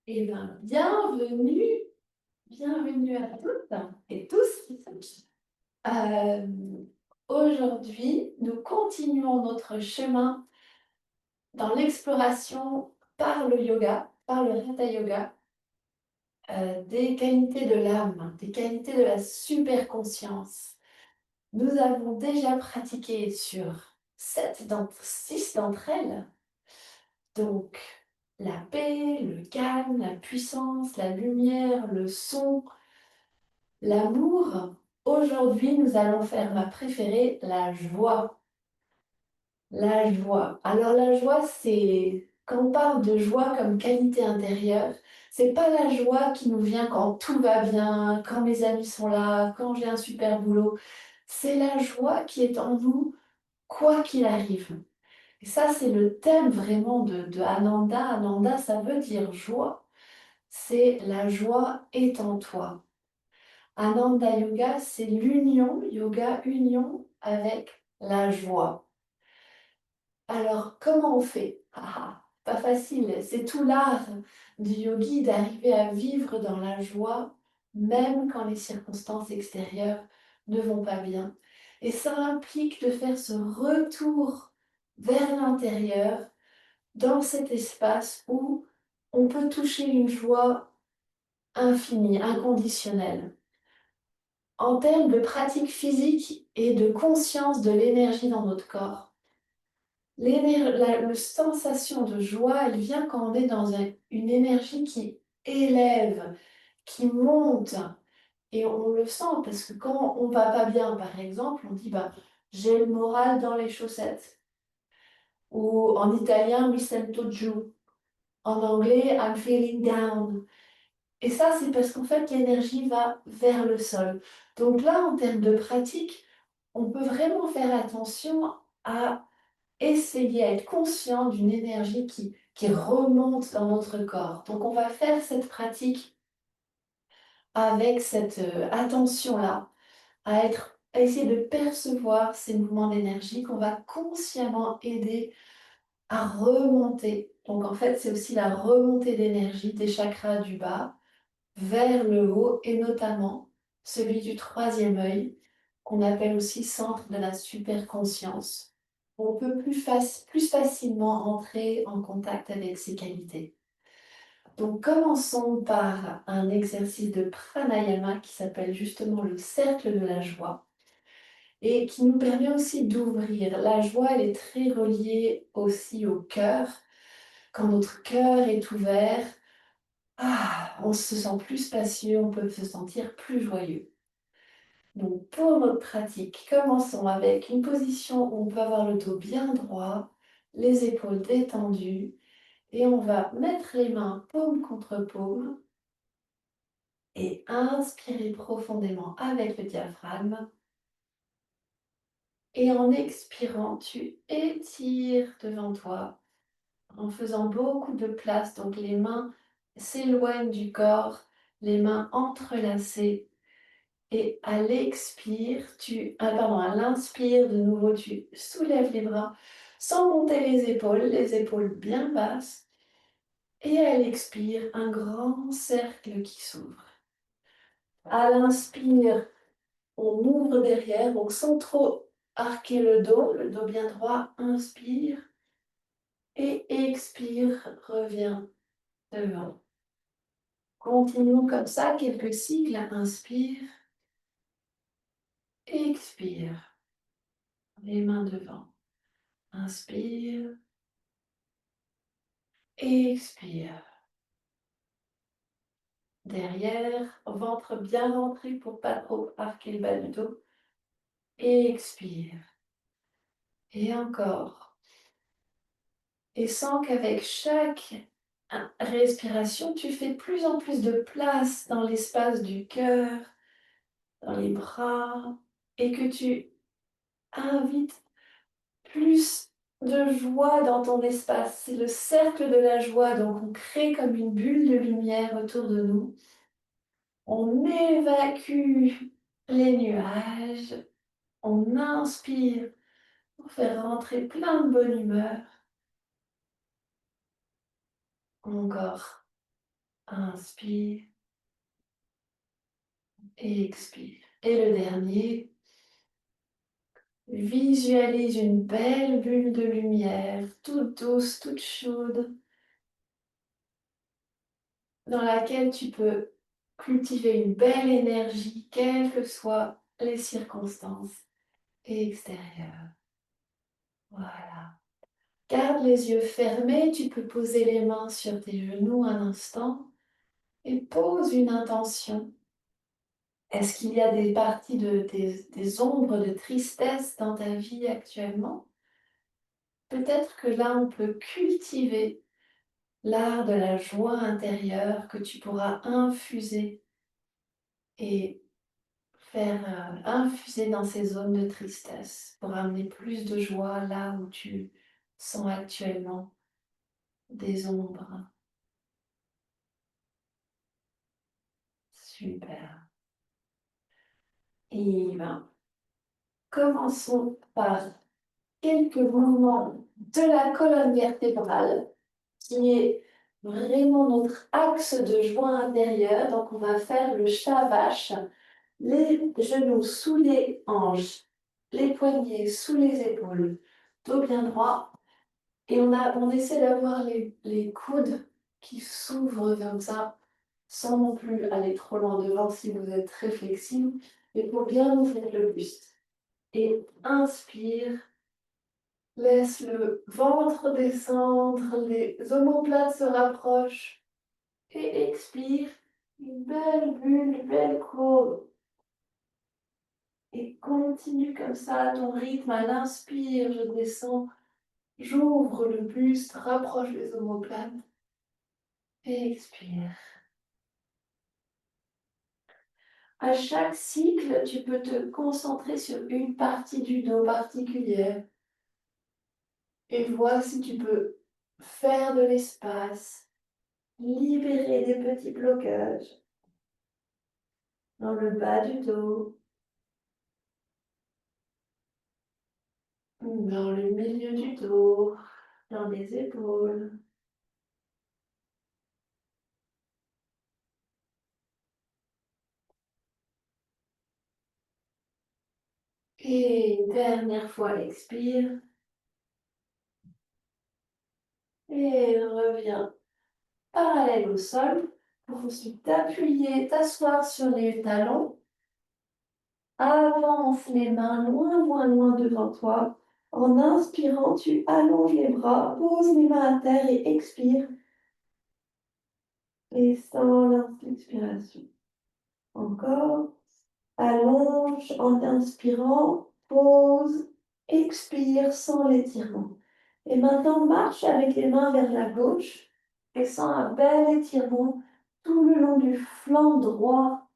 Eh bien, bienvenue à toutes et tous. Euh, Aujourd'hui, nous continuons notre chemin dans l'exploration par le yoga, par le Hatha Yoga, des qualités de l'âme, des qualités de la superconscience. Nous avons déjà pratiqué sur 6 d'entre elles, donc la paix, le calme, la puissance, la lumière, le son, l'amour. Aujourd'hui, nous allons faire ma préférée, la joie. La joie. Alors la joie, c'est quand on parle de joie comme qualité intérieure, c'est pas la joie qui nous vient quand tout va bien, quand mes amis sont là, quand j'ai un super boulot. C'est la joie qui est en nous, quoi qu'il arrive. Et ça, c'est le thème vraiment de Ananda. Ananda, ça veut dire joie. C'est la joie est en toi. Ananda Yoga, c'est l'union, yoga union avec la joie. Alors, comment on fait? Pas facile, c'est tout l'art du yogi d'arriver à vivre dans la joie, même quand les circonstances extérieures ne vont pas bien. Et ça implique de faire ce retour vers l'intérieur, dans cet espace où on peut toucher une joie infinie, inconditionnelle. En termes de pratique physique et de conscience de l'énergie dans notre corps, la sensation de joie, elle vient quand on est dans une énergie qui élève, qui monte. Et on le sent parce que quand on va pas bien, par exemple, on dit bah, j'ai le moral dans les chaussettes. Ou en italien, mi sento giù. En anglais, I'm feeling down. Et ça, c'est parce qu'en fait, l'énergie va vers le sol. Donc là, en termes de pratique, on peut vraiment faire attention à essayer à être conscient d'une énergie qui remonte dans notre corps. Donc on va faire cette pratique avec cette attention-là, à essayer de percevoir ces mouvements d'énergie qu'on va consciemment aider à remonter. Donc en fait, c'est aussi la remontée d'énergie des chakras du bas vers le haut et notamment celui du troisième œil, qu'on appelle aussi centre de la superconscience. On peut plus facilement entrer en contact avec ces qualités. Donc commençons par un exercice de pranayama qui s'appelle justement le cercle de la joie et qui nous permet aussi d'ouvrir. La joie, elle est très reliée aussi au cœur. Quand notre cœur est ouvert, on se sent plus spacieux, on peut se sentir plus joyeux. Donc pour notre pratique, commençons avec une position où on peut avoir le dos bien droit, les épaules détendues, et on va mettre les mains paume contre paume et inspirer profondément avec le diaphragme. Et en expirant, tu étires devant toi en faisant beaucoup de place. Donc les mains s'éloignent du corps, les mains entrelacées. Et à l'expire, à l'inspire, de nouveau, tu soulèves les bras sans monter les épaules bien basses. Et à l'expire, un grand cercle qui s'ouvre. À l'inspire, on ouvre derrière, donc sans trop arquer le dos bien droit, inspire. Et expire, reviens devant. Continuons comme ça, quelques cycles. Inspire, expire, les mains devant. Inspire, expire. Derrière, ventre bien rentré pour pas trop arquer le bas du dos. Expire. Et encore. Et sens qu'avec chaque respiration, tu fais de plus en plus de place dans l'espace du cœur, dans les bras, et que tu invites plus de joie dans ton espace. C'est le cercle de la joie, donc on crée comme une bulle de lumière autour de nous. On évacue les nuages, on inspire pour faire rentrer plein de bonne humeur. Encore. Inspire et expire. Et le dernier, visualise une belle bulle de lumière, toute douce, toute chaude, dans laquelle tu peux cultiver une belle énergie, quelles que soient les circonstances extérieures. Voilà. Garde les yeux fermés, tu peux poser les mains sur tes genoux un instant et pose une intention. Est-ce qu'il y a des parties des ombres de tristesse dans ta vie actuellement? Peut-être que là, on peut cultiver l'art de la joie intérieure que tu pourras infuser et faire infuser dans ces zones de tristesse pour amener plus de joie là où tu sens actuellement des ombres. Super. Et ben, commençons par quelques mouvements de la colonne vertébrale, qui est vraiment notre axe de joie intérieure. Donc, on va faire le chat vache, les genoux sous les hanches, les poignets sous les épaules, dos bien droit. Et on essaie d'avoir les coudes qui s'ouvrent comme ça, sans non plus aller trop loin devant si vous êtes très flexible, mais pour bien ouvrir le buste. Et inspire, laisse le ventre descendre, les omoplates se rapprochent. Et expire, une belle bulle, une belle courbe. Et continue comme ça à ton rythme. À l'inspire, je descends, j'ouvre le buste, rapproche les omoplates. Et expire. À chaque cycle, tu peux te concentrer sur une partie du dos particulière et voir si tu peux faire de l'espace, libérer des petits blocages dans le bas du dos, dans le milieu du dos, dans les épaules. Et une dernière fois, expire. Et reviens parallèle au sol pour ensuite t'appuyer, t'asseoir sur les talons. Avance les mains loin, loin, loin devant toi. En inspirant, tu allonges les bras, pose les mains à terre et expire. Et sans l'expiration. Encore. Allonge en inspirant, pose, expire sans l'étirement. Et maintenant, marche avec les mains vers la gauche et sens un bel étirement tout le long du flanc droit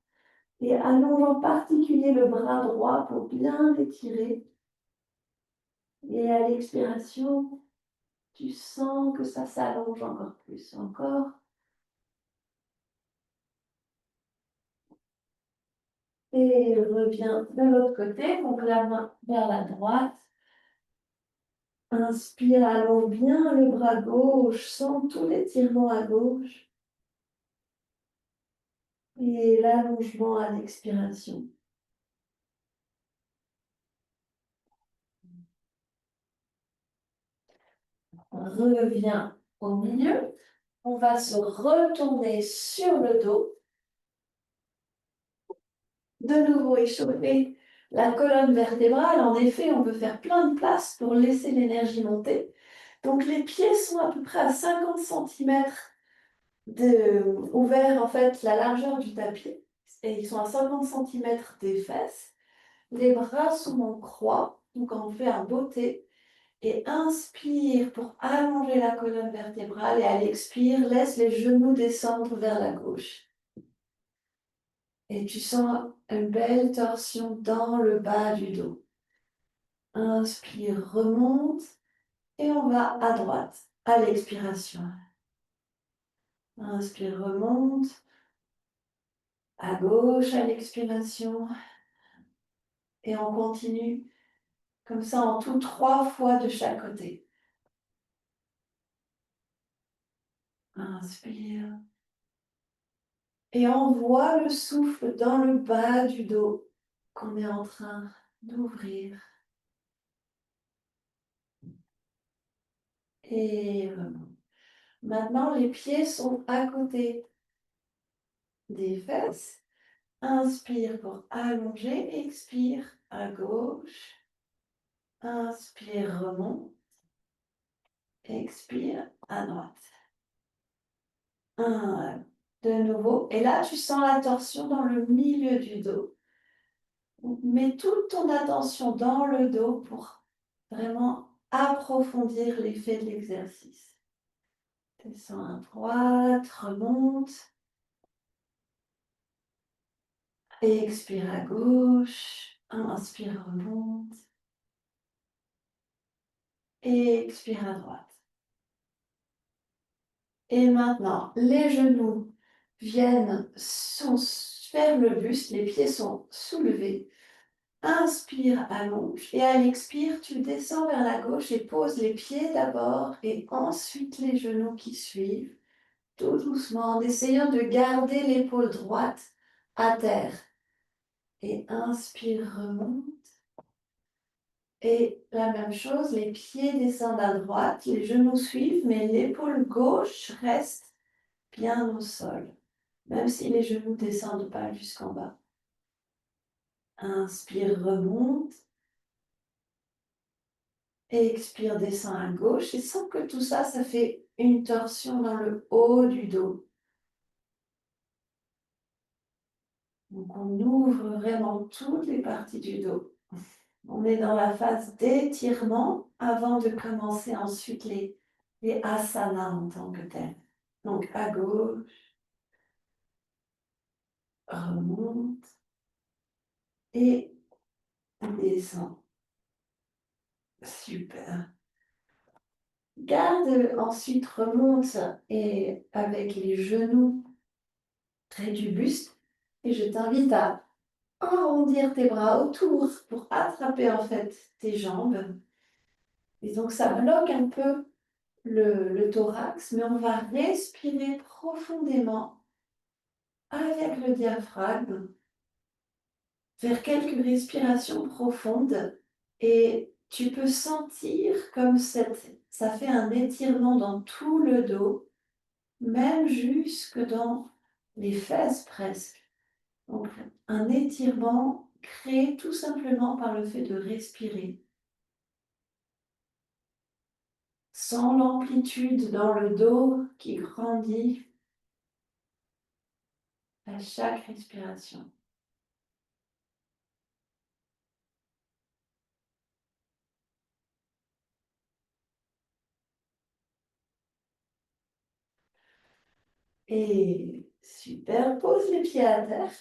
et allonge en particulier le bras droit pour bien l'étirer. Et à l'expiration, tu sens que ça s'allonge encore plus. Encore. Et reviens de l'autre côté, donc la main vers la droite. Inspire, allonge bien le bras gauche, sens tout l'étirement à gauche. Et l'allongement à l'expiration. Reviens au milieu. On va se retourner sur le dos. De nouveau échauffer la colonne vertébrale. En effet, on peut faire plein de place pour laisser l'énergie monter. Donc les pieds sont à peu près à 50 cm ouverts, en fait, la largeur du tapis. Et ils sont à 50 cm des fesses. Les bras sont en croix, donc on fait un beau T. Et inspire pour allonger la colonne vertébrale. Et à l'expire, laisse les genoux descendre vers la gauche. Et tu sens une belle torsion dans le bas du dos. Inspire, remonte. Et on va à droite, à l'expiration. Inspire, remonte. À gauche, à l'expiration. Et on continue comme ça en tout 3 fois de chaque côté. Inspire. Et envoie le souffle dans le bas du dos qu'on est en train d'ouvrir. Et maintenant, les pieds sont à côté des fesses. Inspire pour allonger, expire à gauche. Inspire, remonte. Expire à droite. De nouveau. Et là, tu sens la torsion dans le milieu du dos. Mets toute ton attention dans le dos pour vraiment approfondir l'effet de l'exercice. Descends à droite, remonte. Et expire à gauche. Inspire, remonte. Et expire à droite. Et maintenant, les genoux viennent vers le buste, les pieds sont soulevés. Inspire, allonge. Et à l'expire, tu descends vers la gauche et pose les pieds d'abord et ensuite les genoux qui suivent, tout doucement, en essayant de garder l'épaule droite à terre. Et inspire, remonte. Et la même chose, les pieds descendent à droite, les genoux suivent, mais l'épaule gauche reste bien au sol, même si les genoux ne descendent pas jusqu'en bas. Inspire, remonte. Et expire, descend à gauche. Et sans que tout ça, ça fait une torsion dans le haut du dos. Donc on ouvre vraiment toutes les parties du dos. On est dans la phase d'étirement avant de commencer ensuite les asanas en tant que tel. Donc à gauche, remonte et descend. Super. Garde ensuite, remonte et avec les genoux près du buste. Et je t'invite à arrondir tes bras autour pour attraper en fait tes jambes. Et donc ça bloque un peu le thorax, mais on va respirer profondément avec le diaphragme, faire quelques respirations profondes et tu peux sentir comme ça fait un étirement dans tout le dos, même jusque dans les fesses presque. Donc un étirement créé tout simplement par le fait de respirer. Sans l'amplitude dans le dos qui grandit à chaque respiration. Et super, pose les pieds à terre.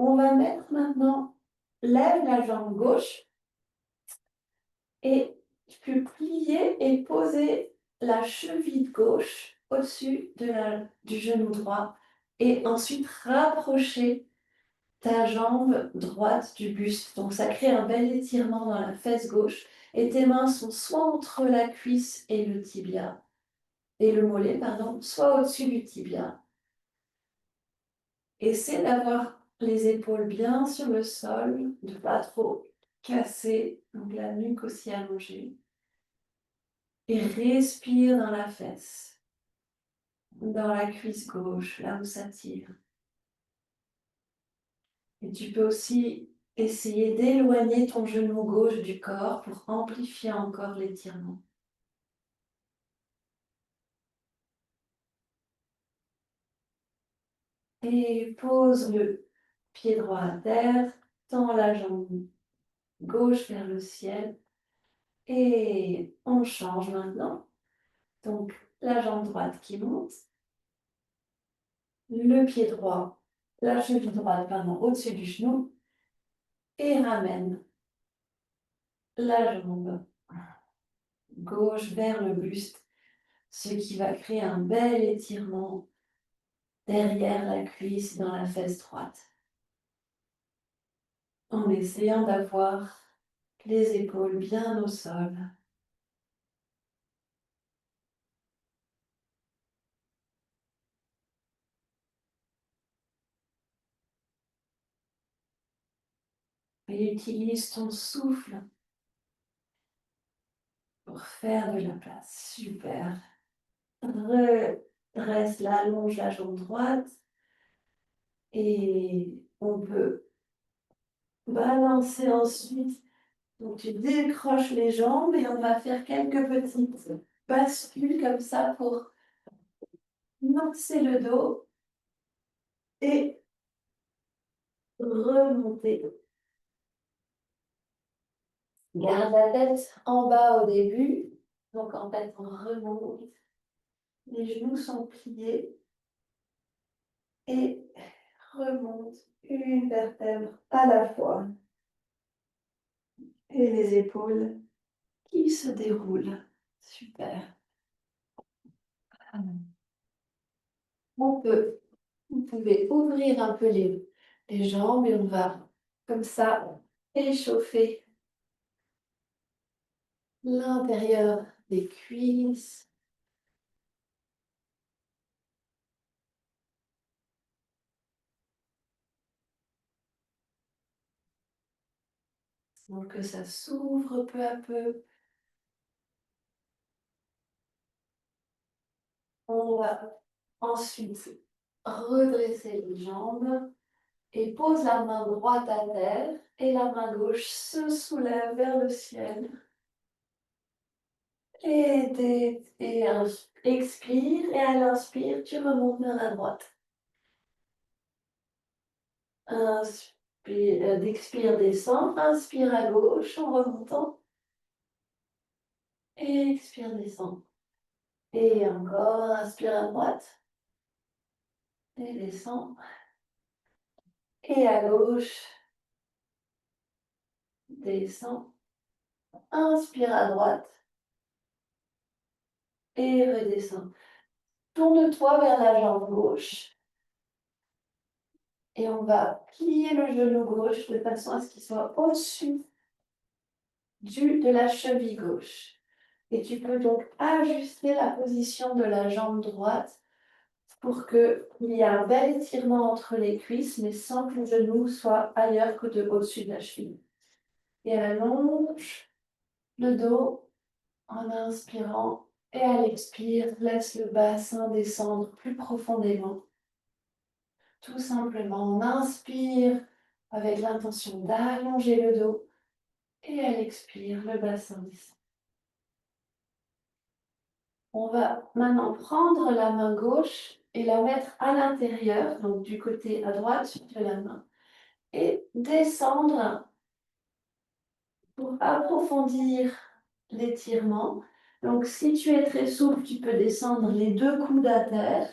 On va mettre maintenant, lève la jambe gauche et tu peux plier et poser la cheville gauche au-dessus du genou droit et ensuite rapprocher ta jambe droite du buste. Donc ça crée un bel étirement dans la fesse gauche et tes mains sont soit entre la cuisse et le tibia, et le mollet, pardon, soit au-dessus du tibia. Essaie d'avoir les épaules bien sur le sol, de ne pas trop casser, donc la nuque aussi allongée. Et respire dans la fesse, dans la cuisse gauche, là où ça tire. Et tu peux aussi essayer d'éloigner ton genou gauche du corps pour amplifier encore l'étirement. Et pose le pied droit à terre, tends la jambe gauche vers le ciel. Et on change maintenant. Donc, la jambe droite qui monte, le pied droit, la cheville droite, pardon, au-dessus du genou, et ramène la jambe gauche vers le buste, ce qui va créer un bel étirement derrière la cuisse dans la fesse droite, en essayant d'avoir les épaules bien au sol. Et utilise ton souffle pour faire de la place. Super. Redresse allonge la jambe droite. Et on peut balancer ensuite. Donc tu décroches les jambes et on va faire quelques petites bascules comme ça pour lancer le dos et remonter. Garde la tête en bas au début. Donc en fait, on remonte. Les genoux sont pliés et remonte une vertèbre à la fois. Et les épaules qui se déroulent. Super. On peut, vous pouvez ouvrir un peu les jambes et on va comme ça échauffer l'intérieur des cuisses. Donc que ça s'ouvre peu à peu. On va ensuite redresser les jambes et pose la main droite à terre et la main gauche se soulève vers le ciel. Expire et à l'inspire, tu remontes vers la droite. Expire, descend, inspire à gauche en remontant. Expire, descend. Et encore, inspire à droite. Et descend. Et à gauche. Descend. Inspire à droite. Et redescend. Tourne-toi vers la jambe gauche. Et on va plier le genou gauche de façon à ce qu'il soit au-dessus de la cheville gauche. Et tu peux donc ajuster la position de la jambe droite pour qu'il y ait un bel étirement entre les cuisses, mais sans que le genou soit ailleurs que au-dessus de la cheville. Et allonge le dos en inspirant et à l'expire, laisse le bassin descendre plus profondément. Tout simplement, on inspire avec l'intention d'allonger le dos et à l'expire, le bassin descend. On va maintenant prendre la main gauche et la mettre à l'intérieur, donc du côté à droite de la main, et descendre pour approfondir l'étirement. Donc, si tu es très souple, tu peux descendre les deux coudes à terre.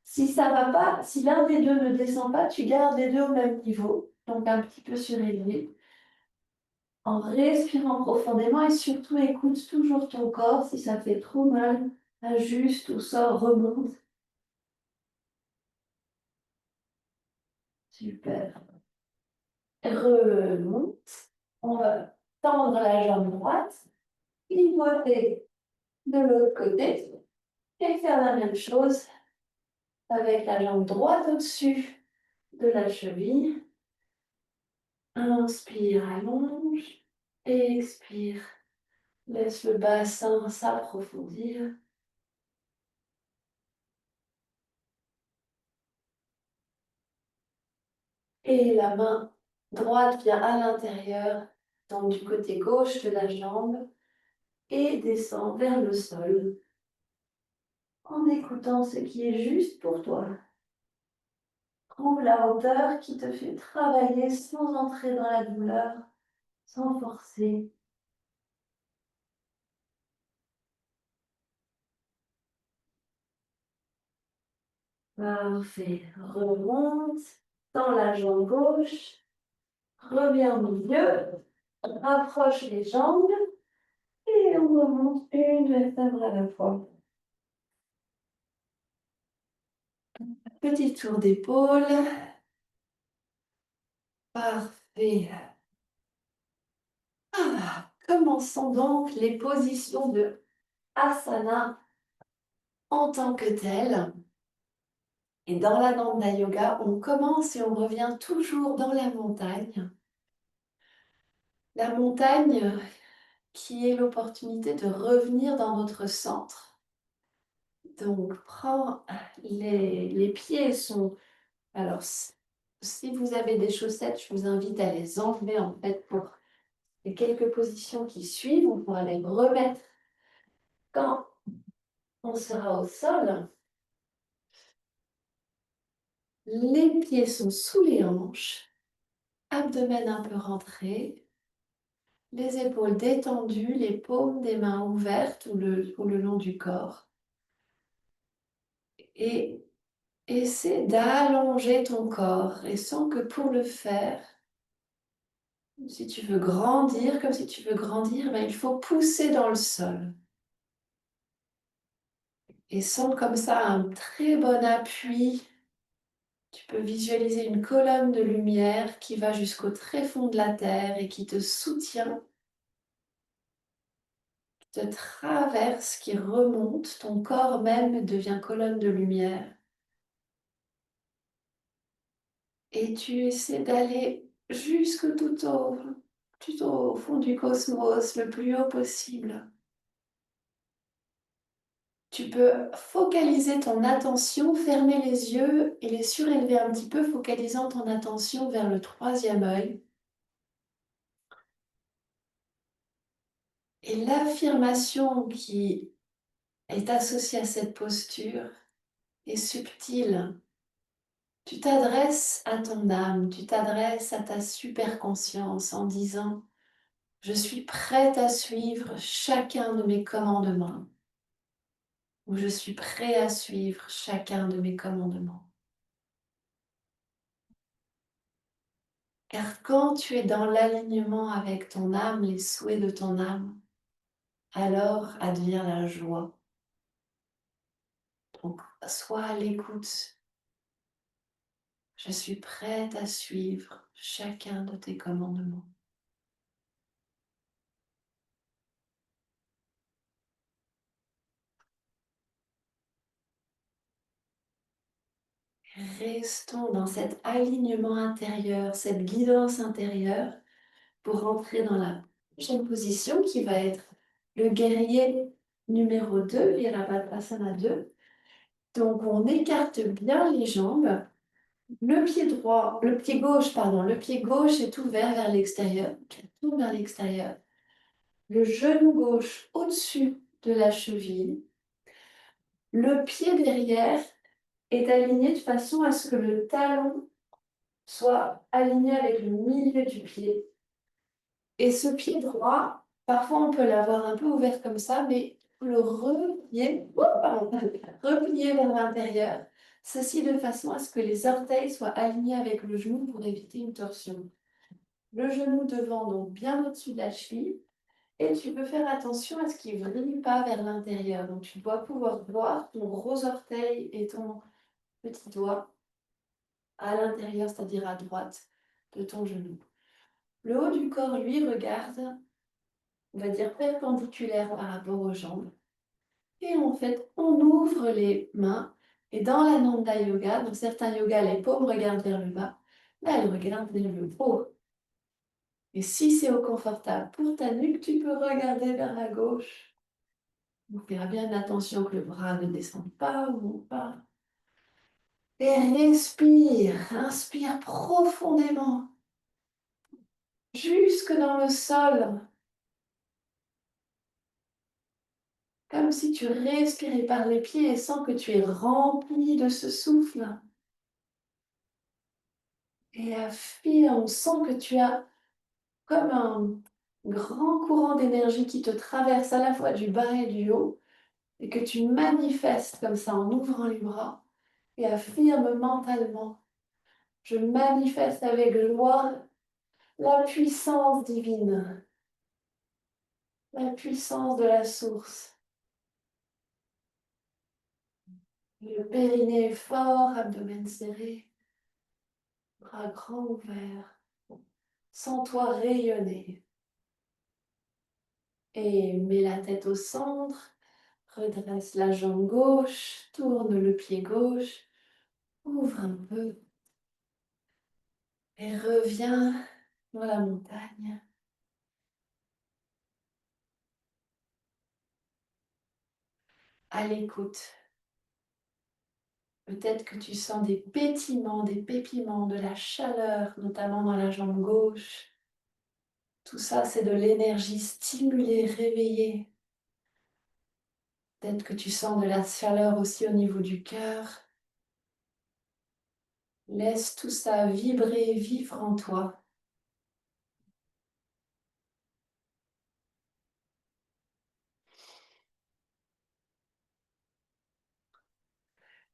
Si ça va pas, si l'un des deux ne descend pas, tu gardes les deux au même niveau, donc un petit peu surélevé. En respirant profondément et surtout écoute toujours ton corps. Si ça fait trop mal, ajuste ou sort, remonte. Super. Remonte. On va tendre la jambe droite, pivoter de l'autre côté et faire la même chose avec la jambe droite au-dessus de la cheville. Inspire, allonge. Expire, laisse le bassin s'approfondir. Et la main droite vient à l'intérieur, donc du côté gauche de la jambe, et descend vers le sol en écoutant ce qui est juste pour toi. Trouve la hauteur qui te fait travailler sans entrer dans la douleur, sans forcer. Parfait. Remonte dans la jambe gauche. Reviens au milieu. Rapproche les jambes. Et on remonte une vertèbre à la fois. Petit tour d'épaule. Parfait. Commençons donc les positions de asana en tant que telles. Et dans la Danda Yoga, on commence et on revient toujours dans la montagne. La montagne qui est l'opportunité de revenir dans notre centre. Donc, prends les pieds sont... Alors, si vous avez des chaussettes, je vous invite à les enlever en fait pour les quelques positions qui suivent. On pourra les remettre quand on sera au sol. Les pieds sont sous les hanches, abdomen un peu rentré, les épaules détendues, les paumes des mains ouvertes ou le long du corps. Et essaie d'allonger ton corps et sens que pour le faire, si tu veux grandir, comme si tu veux grandir, ben, il faut pousser dans le sol. Et sens comme ça un très bon appui. Tu peux visualiser une colonne de lumière qui va jusqu'au très fond de la terre et qui te soutient, qui te traverse, qui remonte. Ton corps même devient colonne de lumière. Et tu essaies d'aller jusque tout au fond du cosmos, le plus haut possible. Tu peux focaliser ton attention, fermer les yeux et les surélever un petit peu, focalisant ton attention vers le troisième œil. Et l'affirmation qui est associée à cette posture est subtile. Tu t'adresses à ton âme, tu t'adresses à ta super conscience en disant: je suis prête à suivre chacun de mes commandements, ou je suis prêt à suivre chacun de mes commandements. Car quand tu es dans l'alignement avec ton âme, les souhaits de ton âme, alors advient la joie. Donc, sois à l'écoute. Je suis prête à suivre chacun de tes commandements. Restons dans cet alignement intérieur, cette guidance intérieure pour rentrer dans la prochaine position qui va être le guerrier numéro 2, Virabhadrasana 2. Donc on écarte bien les jambes. Le pied droit, le pied gauche, pardon, le pied gauche est ouvert vers l'extérieur, tout vers l'extérieur. Le genou gauche au-dessus de la cheville. Le pied derrière est aligné de façon à ce que le talon soit aligné avec le milieu du pied. Et ce pied droit, parfois on peut l'avoir un peu ouvert comme ça, mais le replier vers l'intérieur. Ceci de façon à ce que les orteils soient alignés avec le genou pour éviter une torsion. Le genou devant, donc bien au-dessus de la cheville. Et tu peux faire attention à ce qu'il ne vrille pas vers l'intérieur. Donc tu dois pouvoir voir ton gros orteil et ton petit doigt à l'intérieur, c'est-à-dire à droite de ton genou. Le haut du corps, lui, regarde, on va dire perpendiculaire par rapport aux jambes. Et en fait, on ouvre les mains. Et dans l'Ananda Yoga, dans certains yogas, les paumes regardent vers le bas. Là, elles regardent vers le haut. Et si c'est confortable pour ta nuque, tu peux regarder vers la gauche. On fera bien attention que le bras ne descende pas ou pas. Et respire, inspire profondément, jusque dans le sol, comme si tu respirais par les pieds et sens que tu es rempli de ce souffle. Et affirme, sens que tu as comme un grand courant d'énergie qui te traverse à la fois du bas et du haut, et que tu manifestes comme ça en ouvrant les bras, et affirme mentalement: je manifeste avec joie la puissance divine, la puissance de la source. Le périnée est fort, abdomen serré, bras grands ouverts. Sens-toi rayonner. Et mets la tête au centre, redresse la jambe gauche, tourne le pied gauche, ouvre un peu et reviens dans la montagne. à l'écoute. Peut-être que tu sens des pétillements, des pépiments, de la chaleur, notamment dans la jambe gauche. Tout ça, c'est de l'énergie stimulée, réveillée. Peut-être que tu sens de la chaleur aussi au niveau du cœur. Laisse tout ça vibrer, vivre en toi.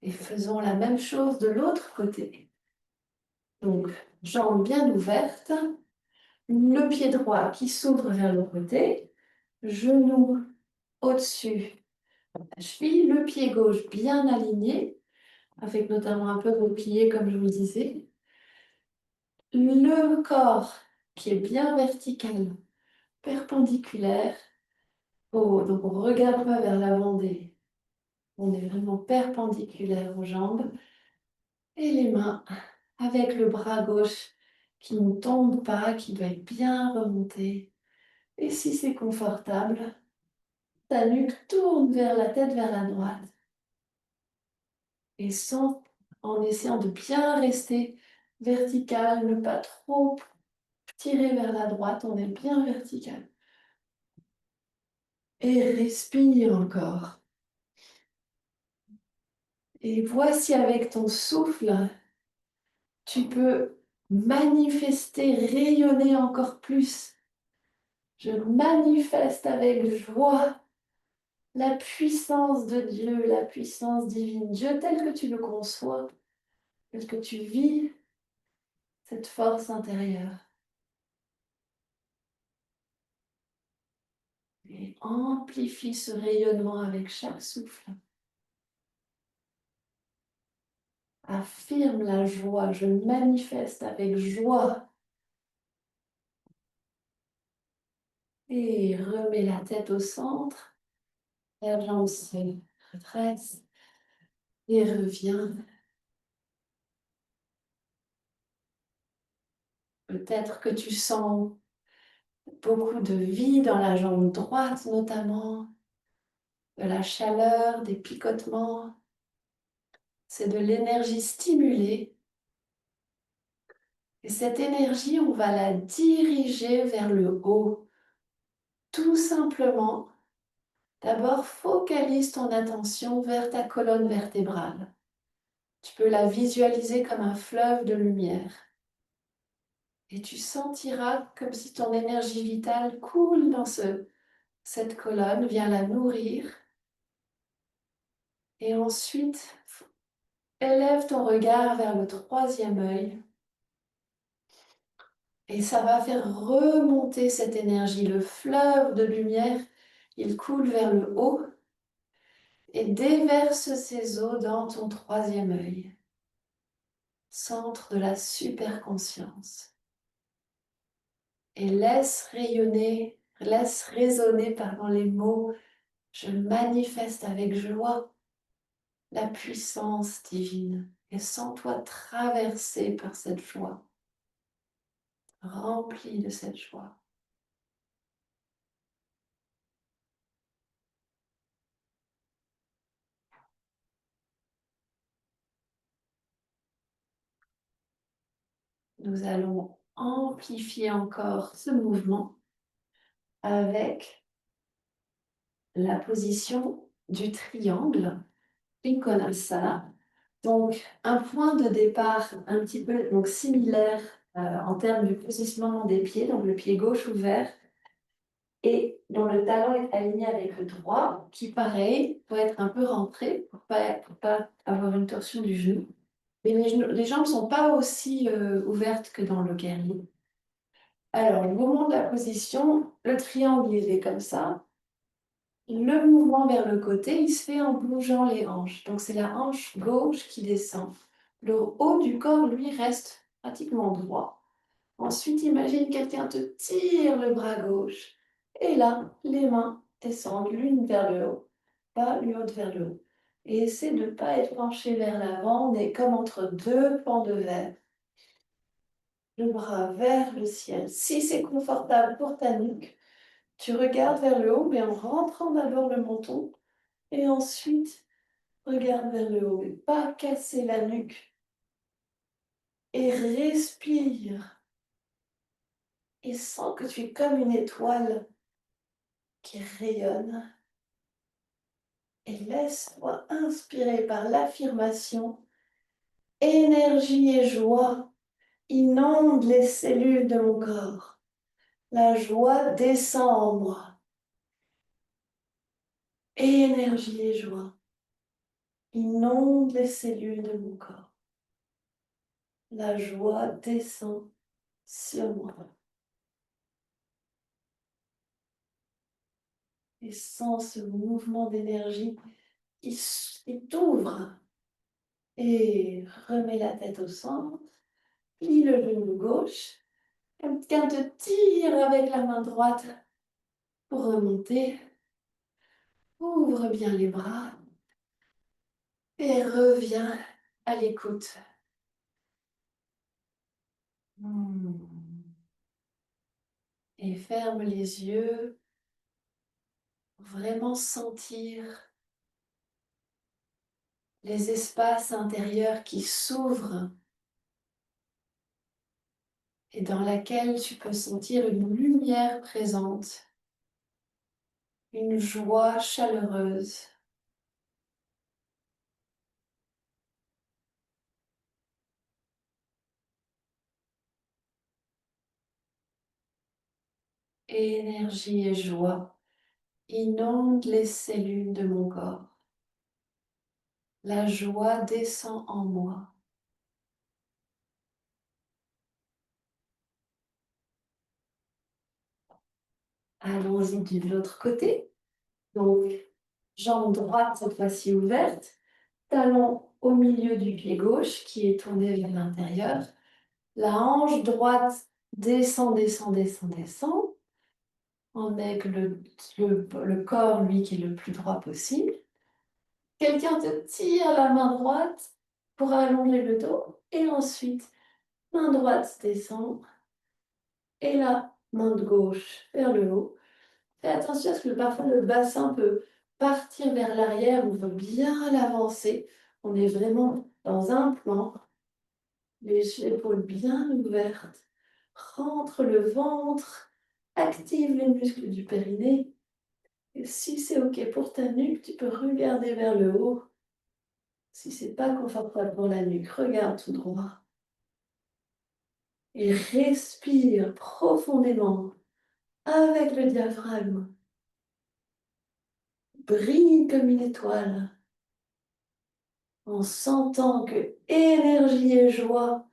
Et faisons la même chose de l'autre côté. Donc, jambes bien ouvertes, le pied droit qui s'ouvre vers le côté, genou au-dessus de la cheville, le pied gauche bien aligné, avec notamment un peu replié comme je vous le disais. Le corps qui est bien vertical, perpendiculaire. Oh, donc on ne regarde pas vers l'avant, on est vraiment perpendiculaire aux jambes. Et les mains avec le bras gauche qui ne tombe pas, qui doit être bien remonté. Et si c'est confortable, ta nuque tourne vers la tête vers la droite. Et sans, en essayant de bien rester vertical, ne pas trop tirer vers la droite, on est bien vertical. Et respire encore. Et voici avec ton souffle, tu peux manifester, rayonner encore plus. Je manifeste avec joie la puissance de Dieu, la puissance divine. Dieu tel que tu le conçois, tel que tu vis cette force intérieure. Et amplifie ce rayonnement avec chaque souffle. Affirme la joie, je manifeste avec joie. Et remets la tête au centre. La jambe se redresse et revient. Peut-être que tu sens beaucoup de vie dans la jambe droite notamment, de la chaleur, des picotements. C'est de l'énergie stimulée. Et cette énergie, on va la diriger vers le haut. Tout simplement, d'abord, focalise ton attention vers ta colonne vertébrale. Tu peux la visualiser comme un fleuve de lumière. Et tu sentiras comme si ton énergie vitale coule dans cette colonne, vient la nourrir. Et ensuite, élève ton regard vers le troisième œil. Et ça va faire remonter cette énergie. Le fleuve de lumière, il coule vers le haut et déverse ses eaux dans ton troisième œil, centre de la superconscience. Et laisse rayonner, laisse résonner les mots « Je manifeste avec joie la puissance divine » et sens-toi traversé par cette joie, rempli de cette joie. Nous allons amplifier encore ce mouvement avec la position du triangle, Trikonasana. Donc, un point de départ un petit peu donc, similaire en termes du positionnement des pieds, donc le pied gauche ouvert et dont le talon est aligné avec le droit, qui pareil, doit être un peu rentré pour pas avoir une torsion du genou. Mais les jambes ne sont pas aussi ouvertes que dans le guerrier. Alors, le mouvement de la position, le triangle, il est comme ça. Le mouvement vers le côté, il se fait en bougeant les hanches. Donc, c'est la hanche gauche qui descend. Le haut du corps, lui, reste pratiquement droit. Ensuite, imagine quelqu'un te tire le bras gauche. Et là, les mains descendent l'une vers le haut, pas l'autre vers le haut. Et essaie de ne pas être penché vers l'avant, on est comme entre deux pans de verre. Le bras vers le ciel. Si c'est confortable pour ta nuque, tu regardes vers le haut, mais en rentrant d'abord le menton Et ensuite, regarde vers le haut, pas casser la nuque. Et respire. Et sens que tu es comme une étoile qui rayonne. Et laisse-toi inspirer par l'affirmation. Énergie et joie inondent les cellules de mon corps. La joie descend en moi. Énergie et joie inondent les cellules de mon corps. La joie descend sur moi. Et sens ce mouvement d'énergie qui t'ouvre. Et remets la tête au centre. Plie le genou gauche. Quelqu'un te tire avec la main droite pour remonter. Ouvre bien les bras et reviens à l'écoute. Et ferme les yeux pour vraiment sentir les espaces intérieurs qui s'ouvrent et dans laquelle tu peux sentir une lumière présente, une joie chaleureuse. Énergie et joie inondent les cellules de mon corps. La joie descend en moi. Allons-y de l'autre côté. Donc, jambe droite cette fois-ci ouverte, talon au milieu du pied gauche qui est tourné vers l'intérieur. La hanche droite descend, descend, descend, descend. On met le corps, lui, qui est le plus droit possible. Quelqu'un te tire la main droite pour allonger le dos. Et ensuite, main droite descend. Et la main de gauche vers le haut. Fais attention parce que parfois le bassin peut partir vers l'arrière. On veut bien l'avancer. On est vraiment dans un plan. Les épaules bien ouvertes. Rentre le ventre. Active les muscles du périnée. Et si c'est OK pour ta nuque, tu peux regarder vers le haut. Si c'est pas confortable pour la nuque, regarde tout droit. Et respire profondément avec le diaphragme. Brille comme une étoile en sentant que énergie et joie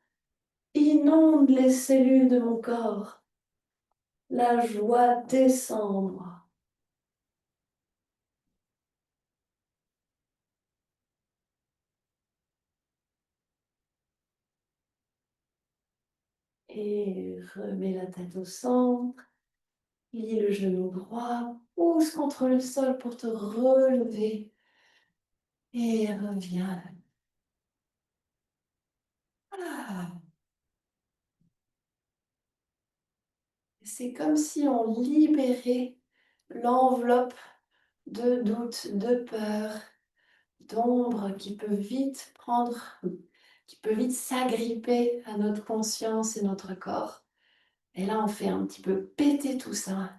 inondent les cellules de mon corps. La joie descend en moi. Et remets la tête au centre. Plie le genou droit. Pousse contre le sol pour te relever. Et reviens. Ah. C'est comme si on libérait l'enveloppe de doute, de peur, d'ombre qui peut vite s'agripper à notre conscience et notre corps. Et là, on fait un petit peu péter tout ça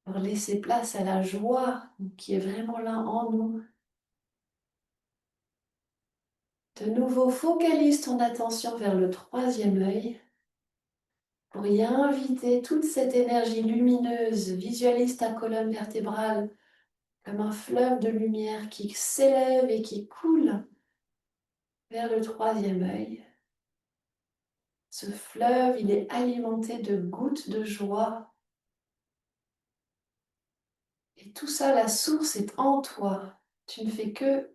pour laisser place à la joie qui est vraiment là en nous. De nouveau, focalise ton attention vers le troisième œil pour y inviter toute cette énergie lumineuse. Visualise ta colonne vertébrale comme un fleuve de lumière qui s'élève et qui coule vers le troisième œil. Ce fleuve, il est alimenté de gouttes de joie. Et tout ça, la source est en toi. Tu ne fais que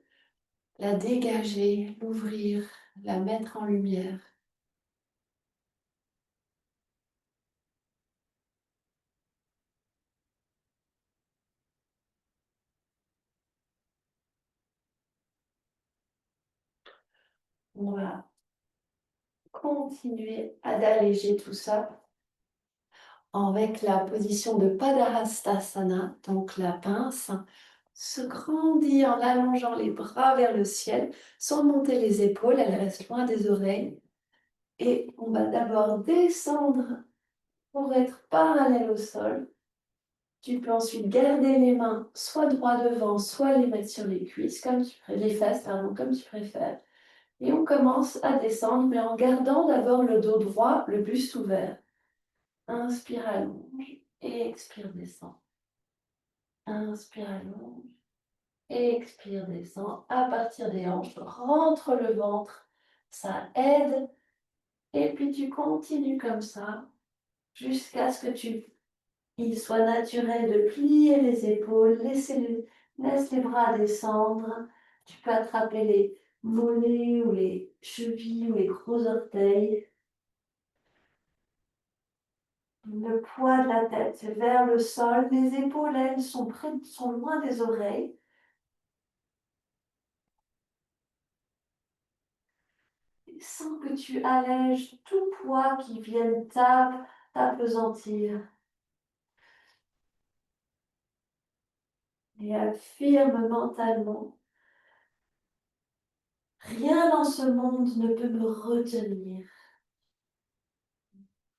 la dégager, l'ouvrir, la mettre en lumière. On va continuer à alléger tout ça avec la position de Padahastasana, donc la pince, se grandit en allongeant les bras vers le ciel, sans monter les épaules, elles restent loin des oreilles. Et on va d'abord descendre pour être parallèle au sol. Tu peux ensuite garder les mains soit droit devant, soit les mettre sur les cuisses, les fesses, pardon, comme tu préfères. Et on commence à descendre, mais en gardant d'abord le dos droit, le buste ouvert. Inspire, allonge, et expire, descend. Inspire, allonge, et expire, descend. À partir des hanches, rentre le ventre, ça aide. Et puis tu continues comme ça, jusqu'à ce que il soit naturel de plier les épaules, laisse les bras descendre. Tu peux attraper les mollets ou les chevilles ou les gros orteils. Le poids de la tête vers le sol, les épaules, elles, sont loin des oreilles. Sans que tu allèges tout poids qui vienne t'apesantir. Et affirme mentalement. Rien dans ce monde ne peut me retenir.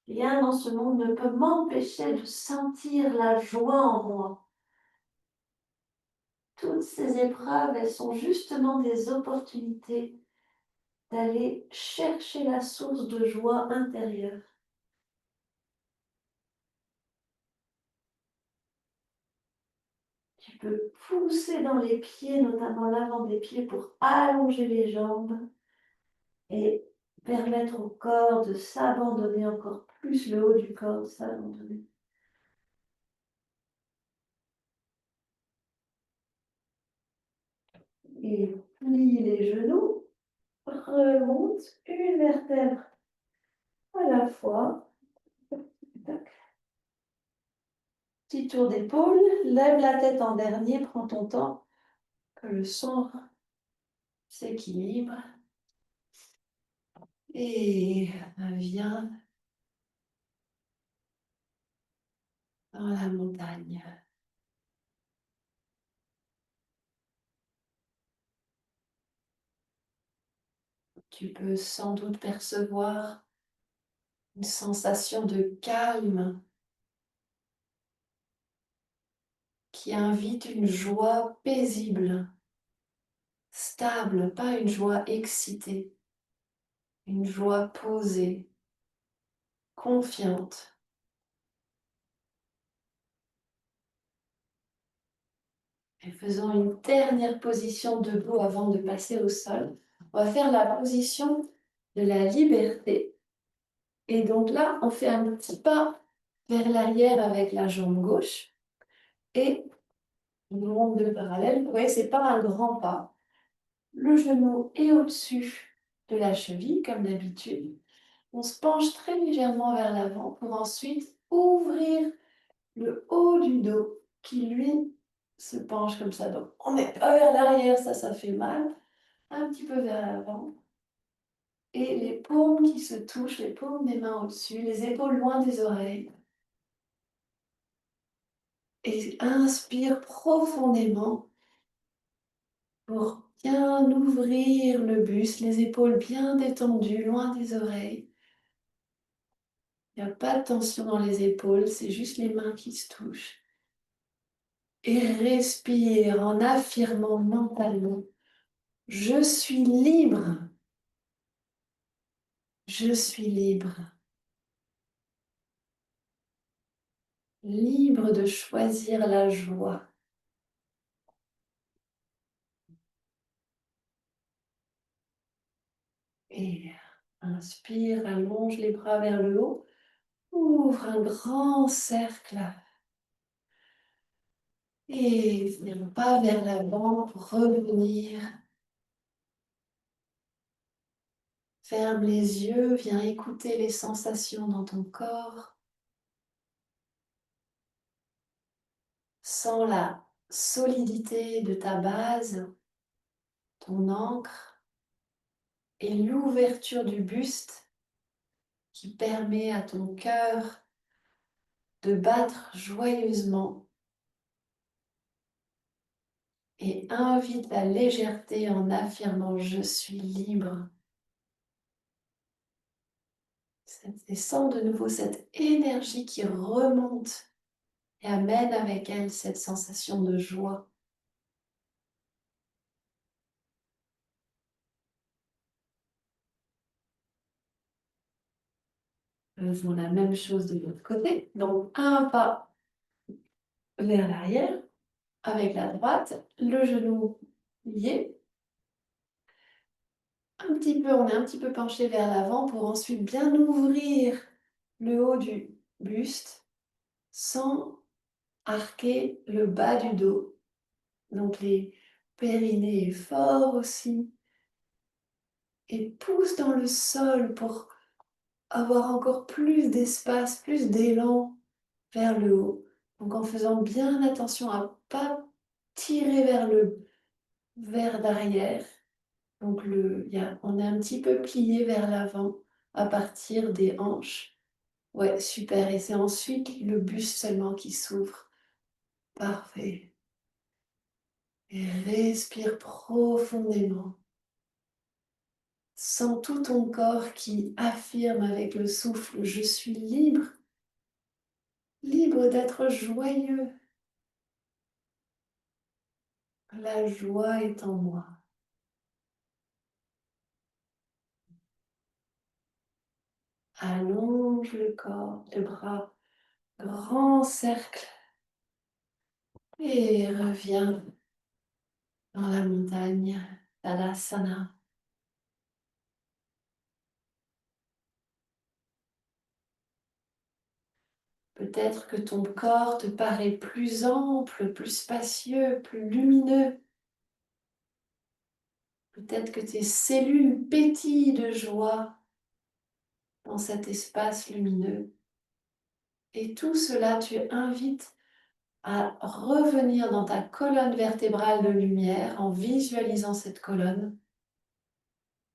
Rien dans ce monde ne peut m'empêcher de sentir la joie en moi. Toutes ces épreuves, elles sont justement des opportunités d'aller chercher la source de joie intérieure. Tu peux pousser dans les pieds, notamment l'avant des pieds, pour allonger les jambes et permettre au corps de s'abandonner encore plus, le haut du corps de s'abandonner. Et plie les genoux, remonte une vertèbre à la fois. Petit tour d'épaule, lève la tête en dernier, prends ton temps, que le son s'équilibre. Et viens dans la montagne. Tu peux sans doute percevoir une sensation de calme qui invite une joie paisible, stable, pas une joie excitée, une joie posée, confiante. Et faisons une dernière position debout avant de passer au sol. On va faire la position de la liberté. Et donc là, on fait un petit pas vers l'arrière avec la jambe gauche et on monte de parallèle. Vous voyez, ce n'est pas un grand pas. Le genou est au-dessus de la cheville, comme d'habitude. On se penche très légèrement vers l'avant pour ensuite ouvrir le haut du dos qui, lui, se penche comme ça. Donc, on n'est pas vers l'arrière, ça fait mal. Un petit peu vers l'avant. Et les paumes qui se touchent, les paumes des mains au-dessus, les épaules loin des oreilles. Et inspire profondément pour bien ouvrir le buste, les épaules bien détendues, loin des oreilles. Il n'y a pas de tension dans les épaules, c'est juste les mains qui se touchent. Et respire en affirmant mentalement, je suis libre. Je suis libre. Libre de choisir la joie. Et inspire, allonge les bras vers le haut. Ouvre un grand cercle. Et viens pas vers l'avant pour revenir. Ferme les yeux, viens écouter les sensations dans ton corps. Sens la solidité de ta base, ton ancre et l'ouverture du buste qui permet à ton cœur de battre joyeusement Et invite la légèreté en affirmant je suis libre. Et sens de nouveau cette énergie qui remonte et amène avec elle cette sensation de joie. Faisons la même chose de l'autre côté. Donc un pas vers l'arrière avec la droite, le genou lié. Un petit peu, on est un petit peu penché vers l'avant pour ensuite bien ouvrir le haut du buste sans arquer le bas du dos. Donc les périnées forts aussi. Et pousse dans le sol pour avoir encore plus d'espace, plus d'élan vers le haut. Donc en faisant bien attention à ne pas tirer vers d'arrière. Donc on est un petit peu plié vers l'avant à partir des hanches. Ouais, super. Et c'est ensuite le buste seulement qui s'ouvre. Parfait. Et respire profondément. Sens tout ton corps qui affirme avec le souffle, je suis libre, libre d'être joyeux. La joie est en moi. Allonge le corps, les bras, grand cercle. Et reviens dans la montagne, Tadasana. Peut-être que ton corps te paraît plus ample, plus spacieux, plus lumineux. Peut-être que tes cellules pétillent de joie dans cet espace lumineux. Et tout cela, tu invites à revenir dans ta colonne vertébrale de lumière en visualisant cette colonne.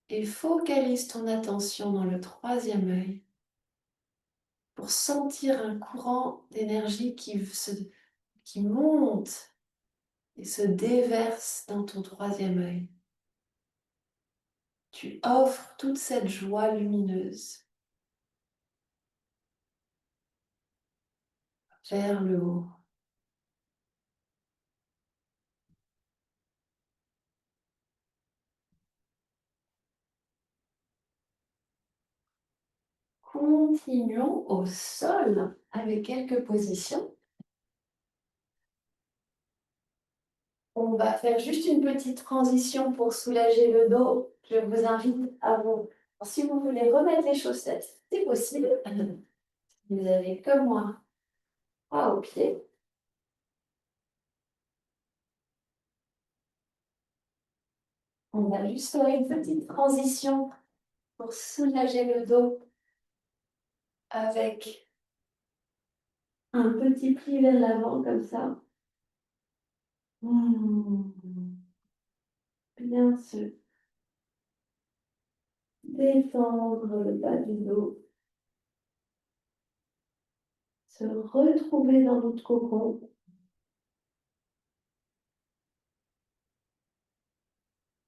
Et focalise ton attention dans le troisième œil pour sentir un courant d'énergie qui monte et se déverse dans ton troisième œil. Tu offres toute cette joie lumineuse vers le haut. Continuons au sol avec quelques positions. On va faire juste une petite transition pour soulager le dos. Je vous invite à vous... Si vous voulez remettre les chaussettes, c'est possible. Vous avez comme moi pas au pied. On va juste faire une petite transition pour soulager le dos avec un petit pli vers l'avant comme ça. Bien se détendre le bas du dos. Se retrouver dans notre cocon.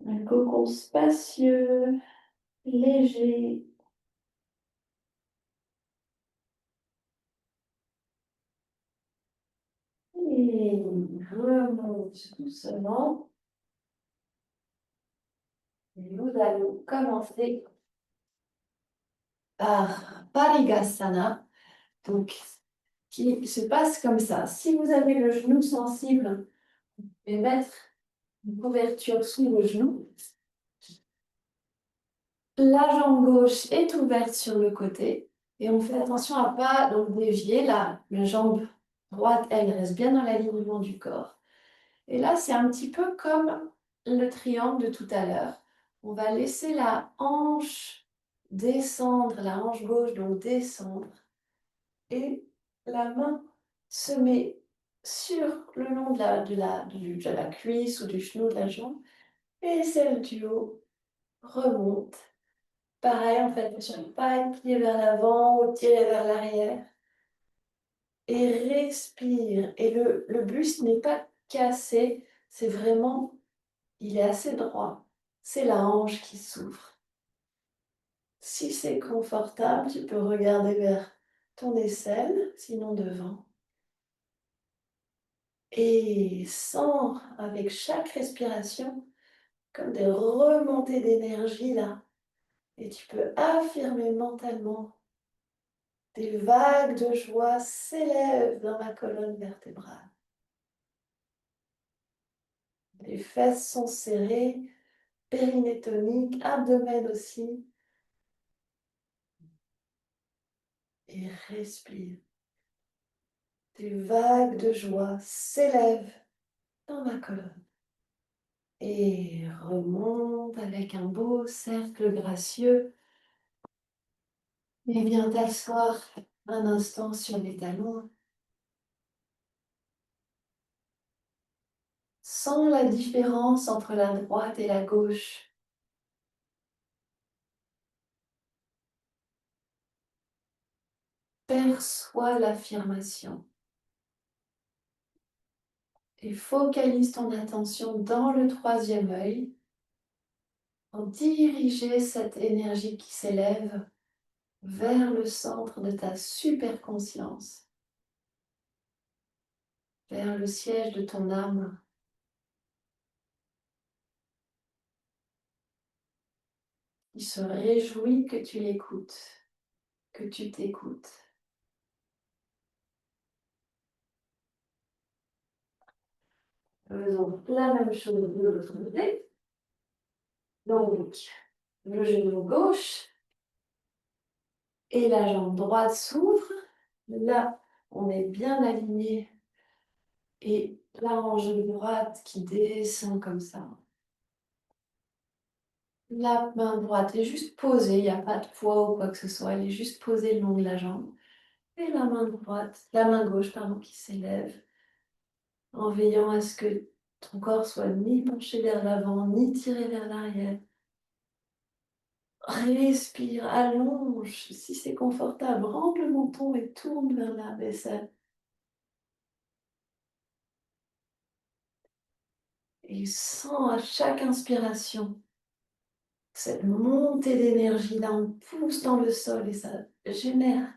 Un cocon spacieux, léger. Et remonte doucement. Et nous allons commencer par Parigasana. Donc, qui se passe comme ça. Si vous avez le genou sensible, vous pouvez mettre une couverture sous le genou. La jambe gauche est ouverte sur le côté et on fait attention à ne pas donc dévier. La jambe droite, elle reste bien dans l'alignement du corps. Et là, c'est un petit peu comme le triangle de tout à l'heure. On va laisser la hanche descendre, la hanche gauche donc descendre et la main se met sur le long de la cuisse ou du genou de la jambe et celle du haut remonte. Pareil, en fait, attention à ne pas être plié vers l'avant ou tirer vers l'arrière. Et respire. Et le buste n'est pas cassé, c'est vraiment, il est assez droit. C'est la hanche qui s'ouvre. Si c'est confortable, tu peux regarder vers ton aisselle, sinon devant. Et sens avec chaque respiration comme des remontées d'énergie là. Et tu peux affirmer mentalement: des vagues de joie s'élèvent dans ma colonne vertébrale. Les fesses sont serrées, périnée tonique, abdomen aussi. Et respire. Des vagues de joie s'élèvent dans ma colonne. Et remonte avec un beau cercle gracieux. Et viens t'asseoir un instant sur les talons. Sens la différence entre la droite et la gauche. Perçois l'affirmation. Et focalise ton attention dans le troisième œil pour diriger cette énergie qui s'élève vers le centre de ta superconscience, vers le siège de ton âme. Il se réjouit que tu l'écoutes, que tu t'écoutes. Faisons la même chose de l'autre côté. Donc, le genou gauche et la jambe droite s'ouvrent. Là, on est bien aligné et la hanche droite qui descend comme ça. La main droite est juste posée, il n'y a pas de poids ou quoi que ce soit, elle est juste posée le long de la jambe. Et la main gauche, pardon, qui s'élève en veillant à ce que ton corps soit ni penché vers l'avant, ni tiré vers l'arrière. Respire, allonge, si c'est confortable, rentre le menton et tourne vers la vaisselle. Et sens à chaque inspiration cette montée d'énergie, là on pousse dans le sol et ça génère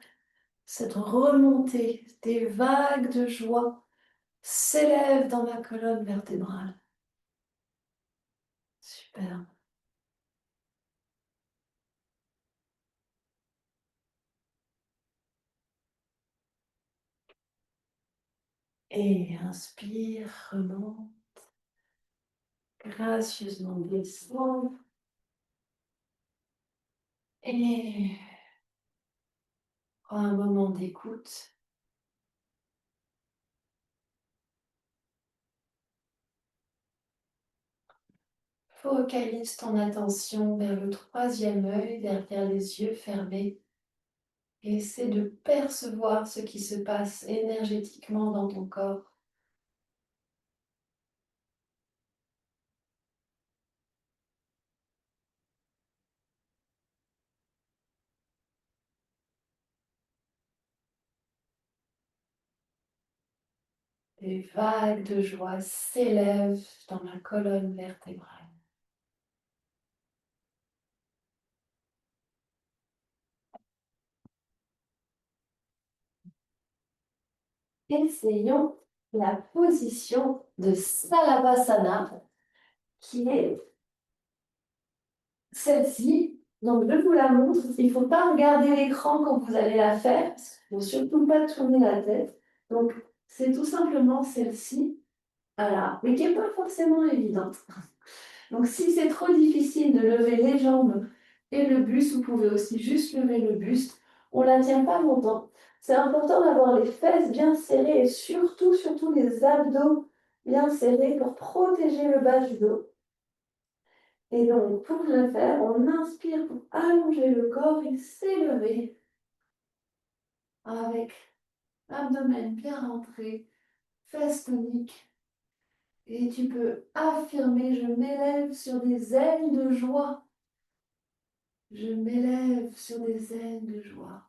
cette remontée, des vagues de joie s'élèvent dans ma colonne vertébrale. Super. Et inspire, remonte, gracieusement descend. Et prends un moment d'écoute. Focalise ton attention vers le troisième œil, derrière les yeux fermés. Et essaie de percevoir ce qui se passe énergétiquement dans ton corps. Des vagues de joie s'élèvent dans ma colonne vertébrale. Essayons la position de Salavasana, qui est celle-ci. Donc, je vous la montre. Il ne faut pas regarder l'écran quand vous allez la faire. Il ne faut surtout pas tourner la tête. Donc, c'est tout simplement celle-ci. Voilà, mais qui n'est pas forcément évidente. Donc, si c'est trop difficile de lever les jambes et le buste, vous pouvez aussi juste lever le buste. On ne la tient pas longtemps. C'est important d'avoir les fesses bien serrées et surtout, surtout les abdos bien serrés pour protéger le bas du dos. Et donc, pour le faire, on inspire pour allonger le corps et s'élever avec abdomen bien rentré, fesses toniques. Et tu peux affirmer, je m'élève sur des ailes de joie. Je m'élève sur des ailes de joie.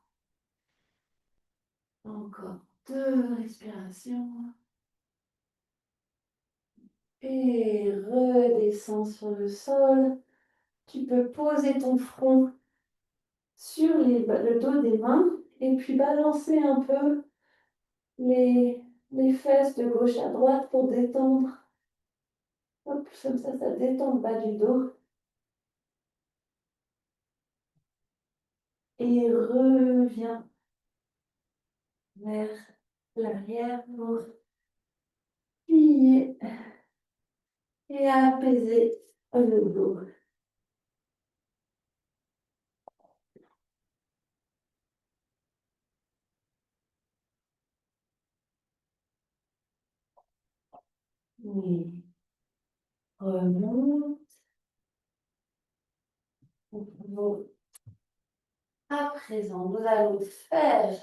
Encore 2 respirations. Et redescends sur le sol. Tu peux poser ton front sur le dos des mains et puis balancer un peu les fesses de gauche à droite pour détendre. Hop, comme ça détend le bas du dos. Et reviens vers l'arrière pour plier et apaiser le dos. Et remonte. À présent, nous allons faire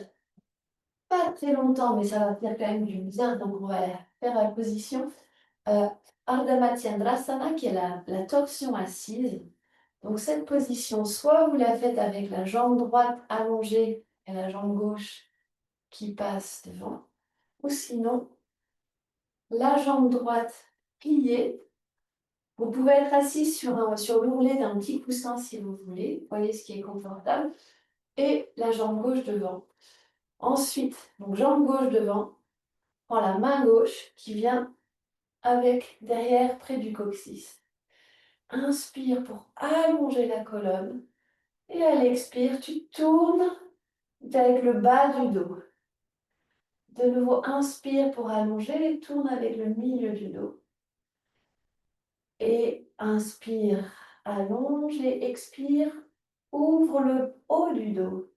pas très longtemps, mais ça va faire quand même du bien, donc on va faire la position Ardha Matsyendrasana, qui est la torsion assise. Donc cette position, soit vous la faites avec la jambe droite allongée et la jambe gauche qui passe devant, ou sinon la jambe droite pliée. Vous pouvez être assis sur l'ourlet d'un petit coussin si vous voulez, voyez ce qui est confortable, et la jambe gauche devant. Ensuite, donc jambe gauche devant, prends la main gauche qui vient avec derrière près du coccyx. Inspire pour allonger la colonne et à l'expire, tu tournes avec le bas du dos. De nouveau, inspire pour allonger et tourne avec le milieu du dos. Et inspire, allonge et expire, ouvre le haut du dos.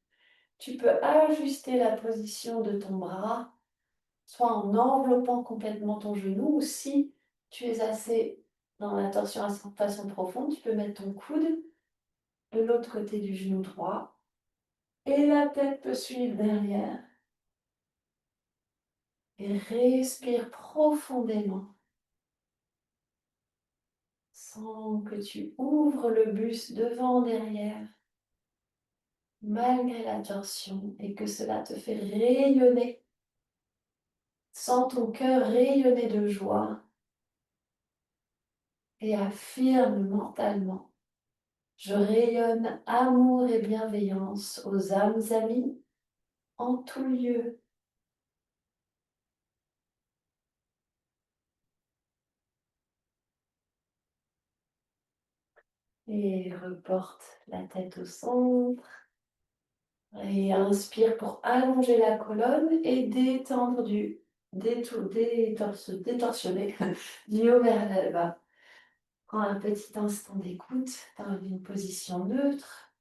Tu peux ajuster la position de ton bras, soit en enveloppant complètement ton genou, ou si tu es assez dans la torsion à façon profonde, tu peux mettre ton coude de l'autre côté du genou droit et la tête peut suivre derrière. Et respire profondément. Sens que tu ouvres le buste devant, derrière, malgré la torsion, et que cela te fait rayonner. Sens ton cœur rayonner de joie et affirme mentalement: je rayonne amour et bienveillance aux âmes amies en tout lieu. Et reporte la tête au centre. Et inspire pour allonger la colonne et détendre détorsionner du haut vers le bas. Prends un petit instant d'écoute dans une position neutre.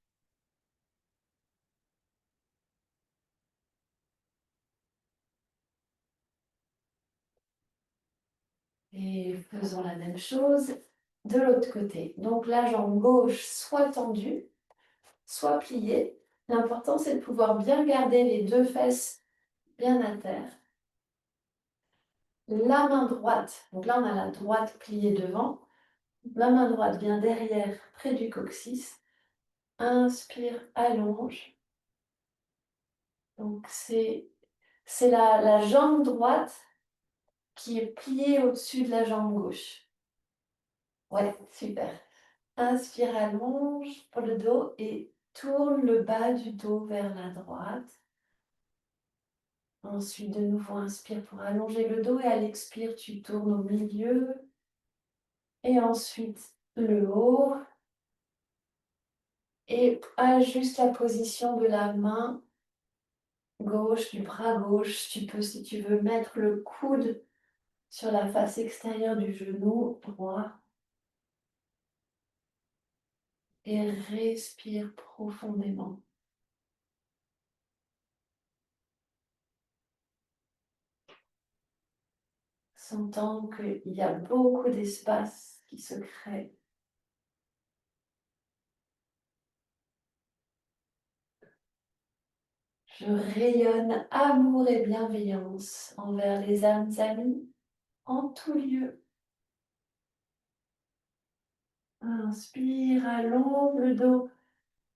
Et faisons la même chose de l'autre côté. Donc la jambe gauche soit tendue, soit pliée. L'important, c'est de pouvoir bien garder les deux fesses bien à terre. La main droite, donc là on a la droite pliée devant. La main droite vient derrière, près du coccyx. Inspire, allonge. Donc c'est la jambe droite qui est pliée au-dessus de la jambe gauche. Ouais, super. Inspire, allonge pour le dos et tourne le bas du dos vers la droite. Ensuite, de nouveau, inspire pour allonger le dos et à l'expire, tu tournes au milieu. Et ensuite, le haut. Et ajuste la position de la main gauche, du bras gauche. Tu peux, si tu veux, mettre le coude sur la face extérieure du genou droit. Et respire profondément. Sentant qu'il y a beaucoup d'espace qui se crée. Je rayonne amour et bienveillance envers les âmes amies en tout lieu. Inspire, allonge le dos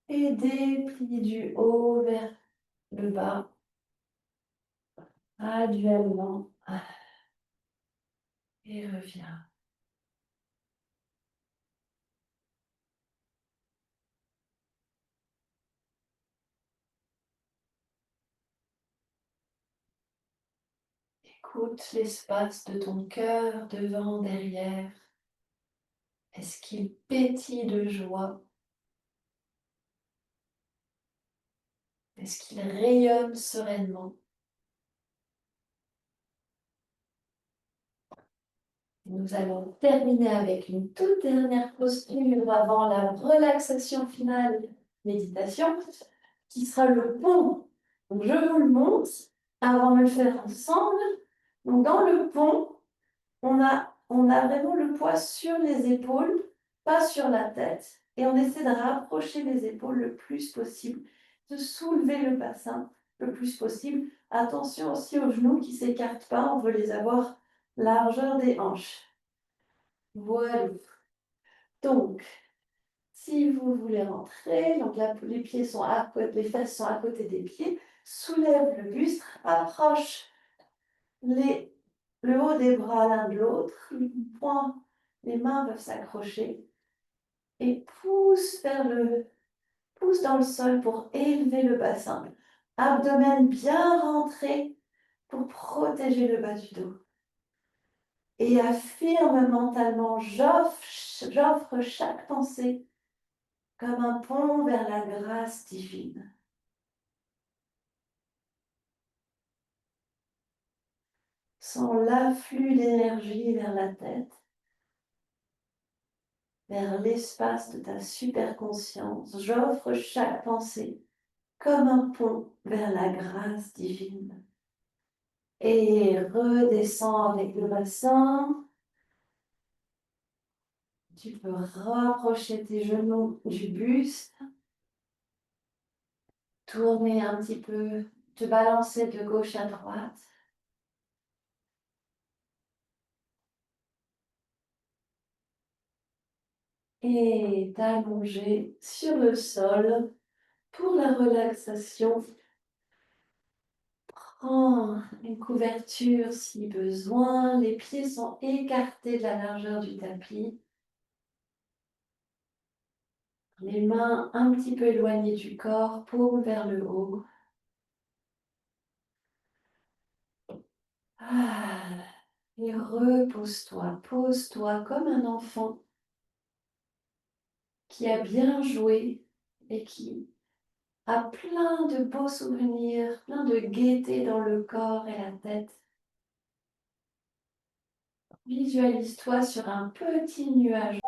et déplie du haut vers le bas, graduellement. Et reviens. Écoute l'espace de ton cœur devant, derrière. Est-ce qu'il pétille de joie? Est-ce qu'il rayonne sereinement? Nous allons terminer avec une toute dernière posture avant la relaxation finale méditation, qui sera le pont. Donc, je vous le montre avant de le faire ensemble. Donc, dans le pont, on a vraiment le poids sur les épaules, pas sur la tête. Et on essaie de rapprocher les épaules le plus possible, de soulever le bassin le plus possible. Attention aussi aux genoux qui ne s'écartent pas, on veut les avoir largeur des hanches. Voilà. Donc, si vous voulez rentrer, donc là, les pieds sont à côté, les fesses sont à côté des pieds, soulève le buste, approche le haut des bras l'un de l'autre, les mains peuvent s'accrocher et pousse dans le sol pour élever le bassin. Abdomen bien rentré pour protéger le bas du dos. Et affirme mentalement, j'offre chaque pensée comme un pont vers la grâce divine. Sans l'afflux d'énergie vers la tête, vers l'espace de ta superconscience, j'offre chaque pensée comme un pont vers la grâce divine. Et redescends avec le bassin. Tu peux rapprocher tes genoux du buste, tourner un petit peu, te balancer de gauche à droite. Et t'allonger sur le sol pour la relaxation. Prends une couverture si besoin. Les pieds sont écartés de la largeur du tapis. Les mains un petit peu éloignées du corps, paume vers le haut. Et repose-toi, pose-toi comme un enfant qui a bien joué et qui a plein de beaux souvenirs, plein de gaieté dans le corps et la tête. Visualise-toi sur un petit nuage.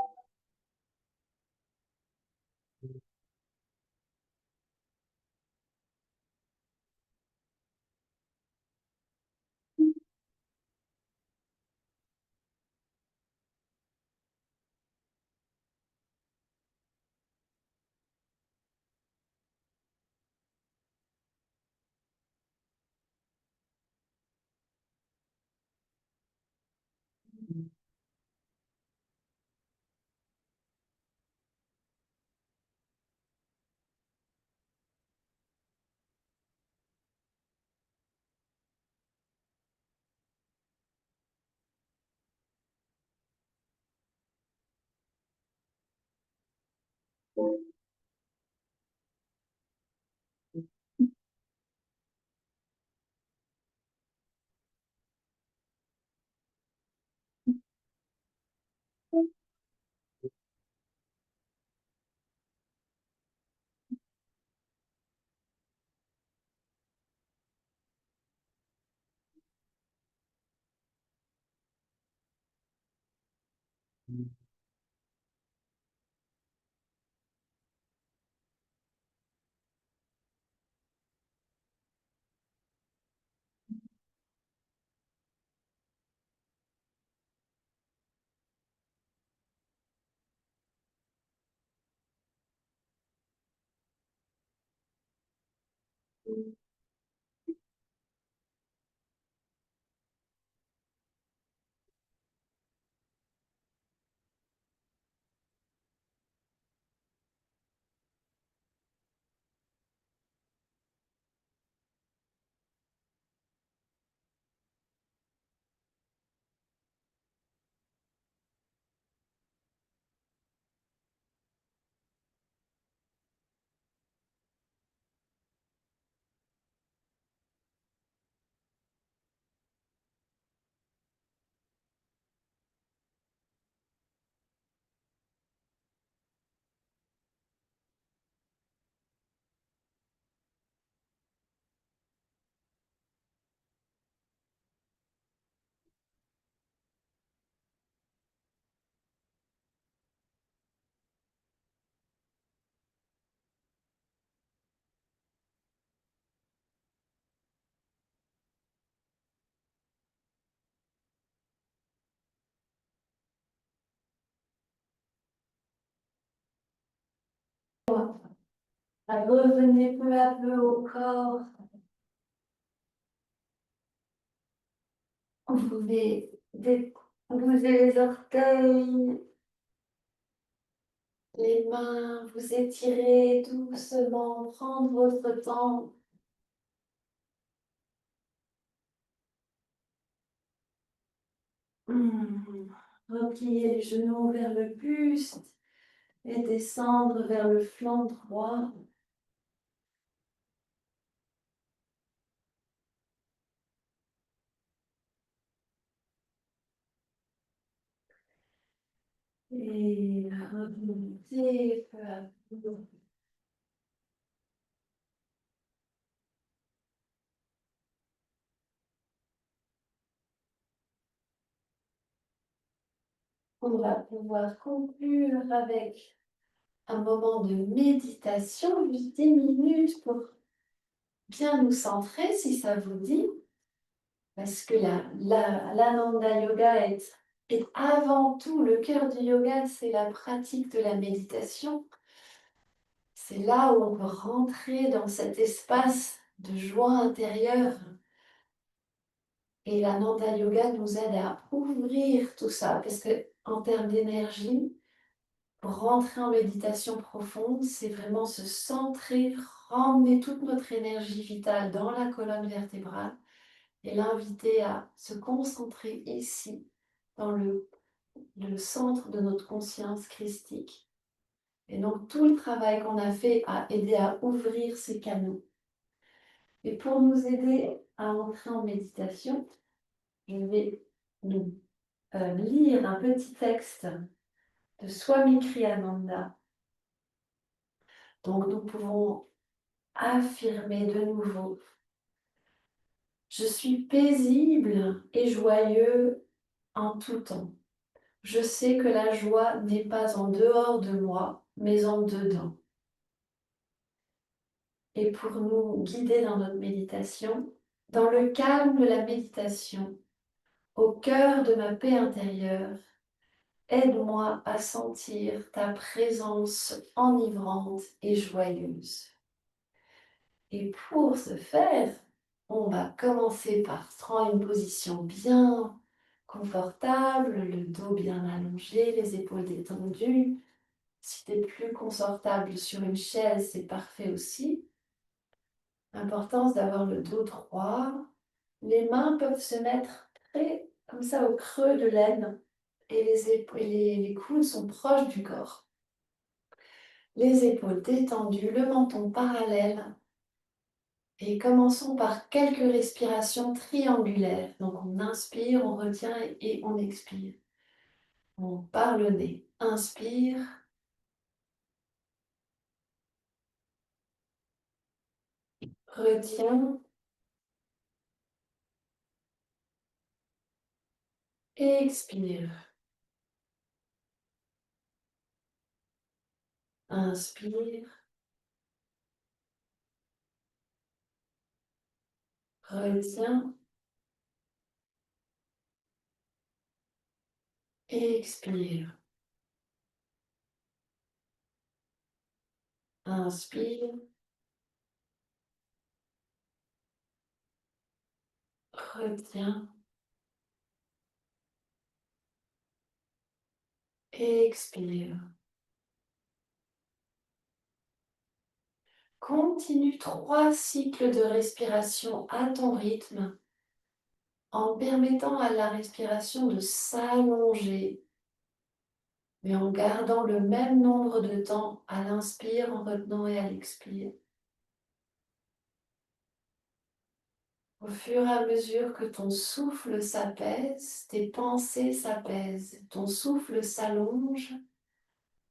Revenez peu à peu au corps. Vous pouvez bouger les orteils, les mains, vous étirez doucement, prendre votre temps. Hmm. Replier les genoux vers le buste et descendre vers le flanc droit. Et remonter peu à peu. On va pouvoir conclure avec un moment de méditation, juste 10 minutes pour bien nous centrer, si ça vous dit. Parce que l'Ananda Yoga est avant tout, le cœur du yoga, c'est la pratique de la méditation. C'est là où on peut rentrer dans cet espace de joie intérieure. Et l'Ananda Yoga nous aide à ouvrir tout ça, parce que en termes d'énergie, pour rentrer en méditation profonde, c'est vraiment se centrer, ramener toute notre énergie vitale dans la colonne vertébrale et l'inviter à se concentrer ici, dans le centre de notre conscience christique. Et donc tout le travail qu'on a fait a aidé à ouvrir ces canaux. Et pour nous aider à entrer en méditation, je vais nous lire un petit texte de Swami Kriyananda. Donc nous pouvons affirmer de nouveau: je suis paisible et joyeux en tout temps. Je sais que la joie n'est pas en dehors de moi, mais en dedans. Et pour nous guider dans notre méditation, dans le calme de la méditation, au cœur de ma paix intérieure, aide-moi à sentir ta présence enivrante et joyeuse. Et pour ce faire, on va commencer par se prendre une position bien confortable, le dos bien allongé, les épaules détendues. Si tu es plus confortable sur une chaise, c'est parfait aussi. L'importance d'avoir le dos droit. Les mains peuvent se mettre très comme ça au creux de l'aine et les coudes sont proches du corps. Les épaules détendues, le menton parallèle. Et commençons par quelques respirations triangulaires. Donc on inspire, on retient et on expire. On par le nez. Inspire, retiens, expire. Inspire, retiens, expire. Inspire, retiens, expire. Continue 3 cycles de respiration à ton rythme en permettant à la respiration de s'allonger, mais en gardant le même nombre de temps à l'inspire, en retenant et à l'expire. Au fur et à mesure que ton souffle s'apaise, tes pensées s'apaisent, ton souffle s'allonge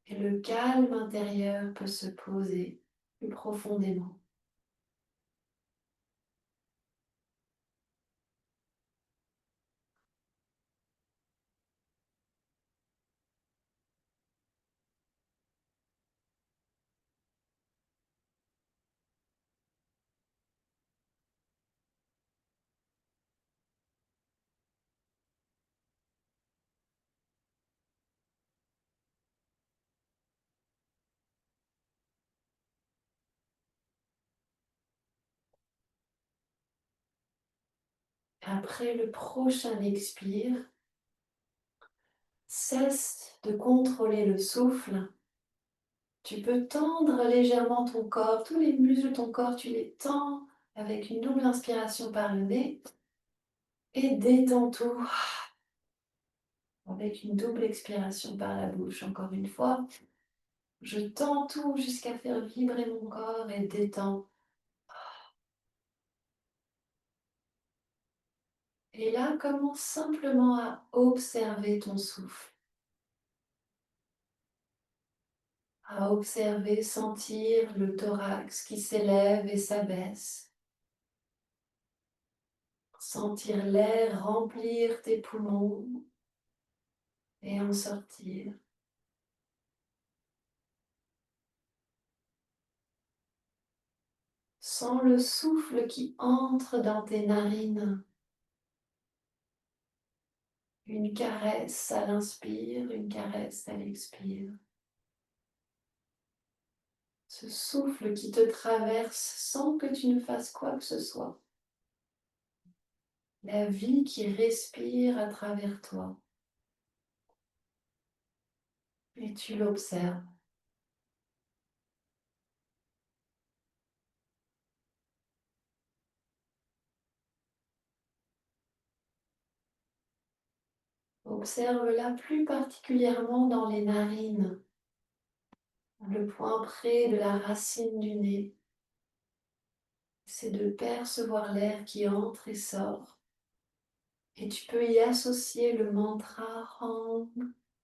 et le calme intérieur peut se poser plus profondément. Après le prochain expire, cesse de contrôler le souffle. Tu peux tendre légèrement ton corps, tous les muscles de ton corps, tu les tends avec une double inspiration par le nez et détends tout avec une double expiration par la bouche. Encore une fois, je tends tout jusqu'à faire vibrer mon corps et détends. Et là, commence simplement à observer ton souffle, à observer, sentir le thorax qui s'élève et s'abaisse, sentir l'air remplir tes poumons et en sortir. Sens le souffle qui entre dans tes narines. Une caresse à l'inspire, une caresse à l'expire. Ce souffle qui te traverse sans que tu ne fasses quoi que ce soit. La vie qui respire à travers toi. Et tu l'observes. Observe-la plus particulièrement dans les narines, le point près de la racine du nez. C'est de percevoir l'air qui entre et sort. Et tu peux y associer le mantra Hang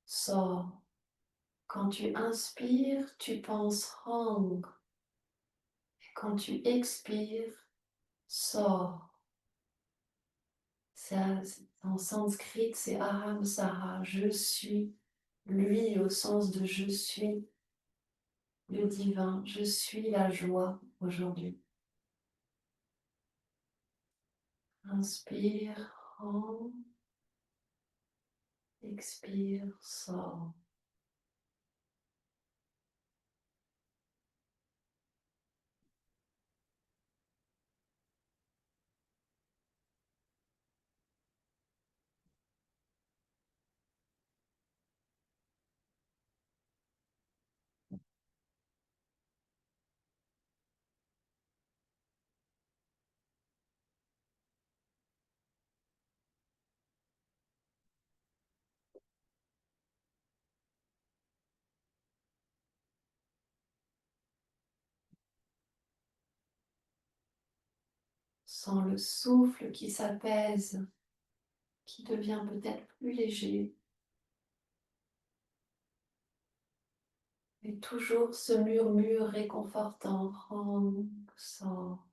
sort. Quand tu inspires, tu penses Hang. Et quand tu expires, sort. En sanskrit, c'est Aham Sara, je suis. Lui au sens de je suis le divin, je suis la joie aujourd'hui. Inspire, Hang. Expire, sort. Sens le souffle qui s'apaise, qui devient peut-être plus léger. Et toujours ce murmure réconfortant, Hang, sort.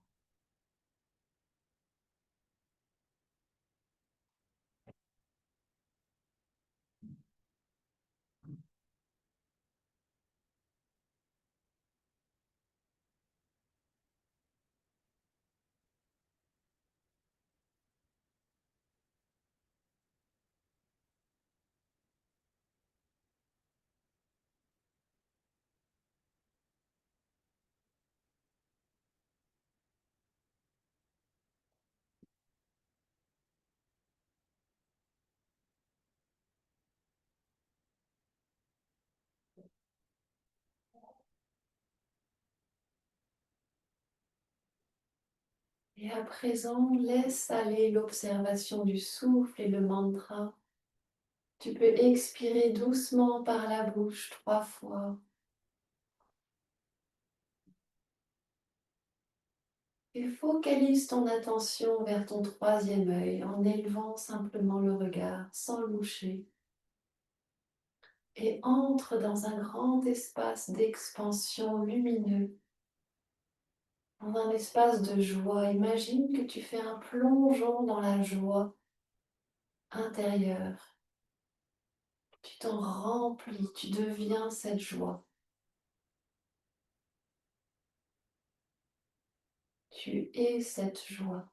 Et à présent, laisse aller l'observation du souffle et le mantra. Tu peux expirer doucement par la bouche 3 fois. Et focalise ton attention vers ton troisième œil en élevant simplement le regard sans loucher. Et entre dans un grand espace d'expansion lumineux, dans un espace de joie. Imagine que tu fais un plongeon dans la joie intérieure. Tu t'en remplis, tu deviens cette joie. Tu es cette joie.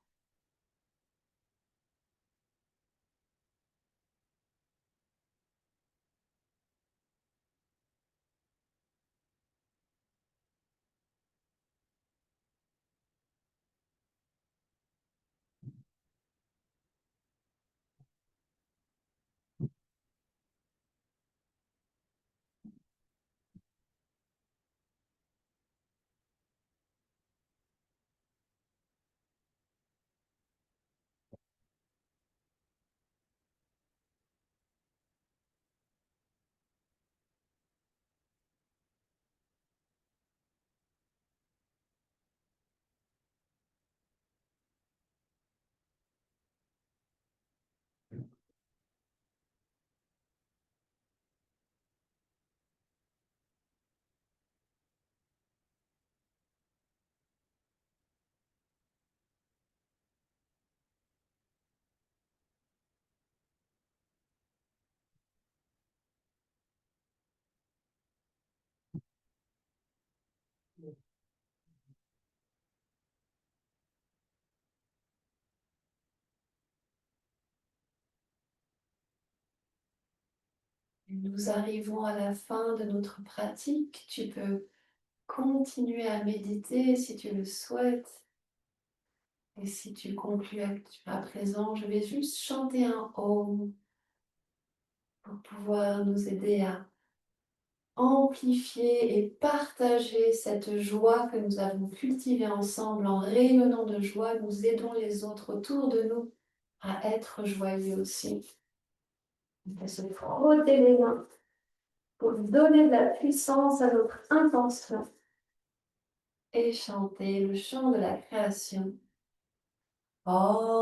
Nous arrivons à la fin de notre pratique. Tu peux continuer à méditer si tu le souhaites. Et si tu conclus à présent, je vais juste chanter un Om pour pouvoir nous aider à amplifier et partager cette joie que nous avons cultivée ensemble. En rayonnant de joie, nous aidons les autres autour de nous à être joyeux aussi. On va se frotter les mains pour donner de la puissance à notre intention et chanter le chant de la création. Om.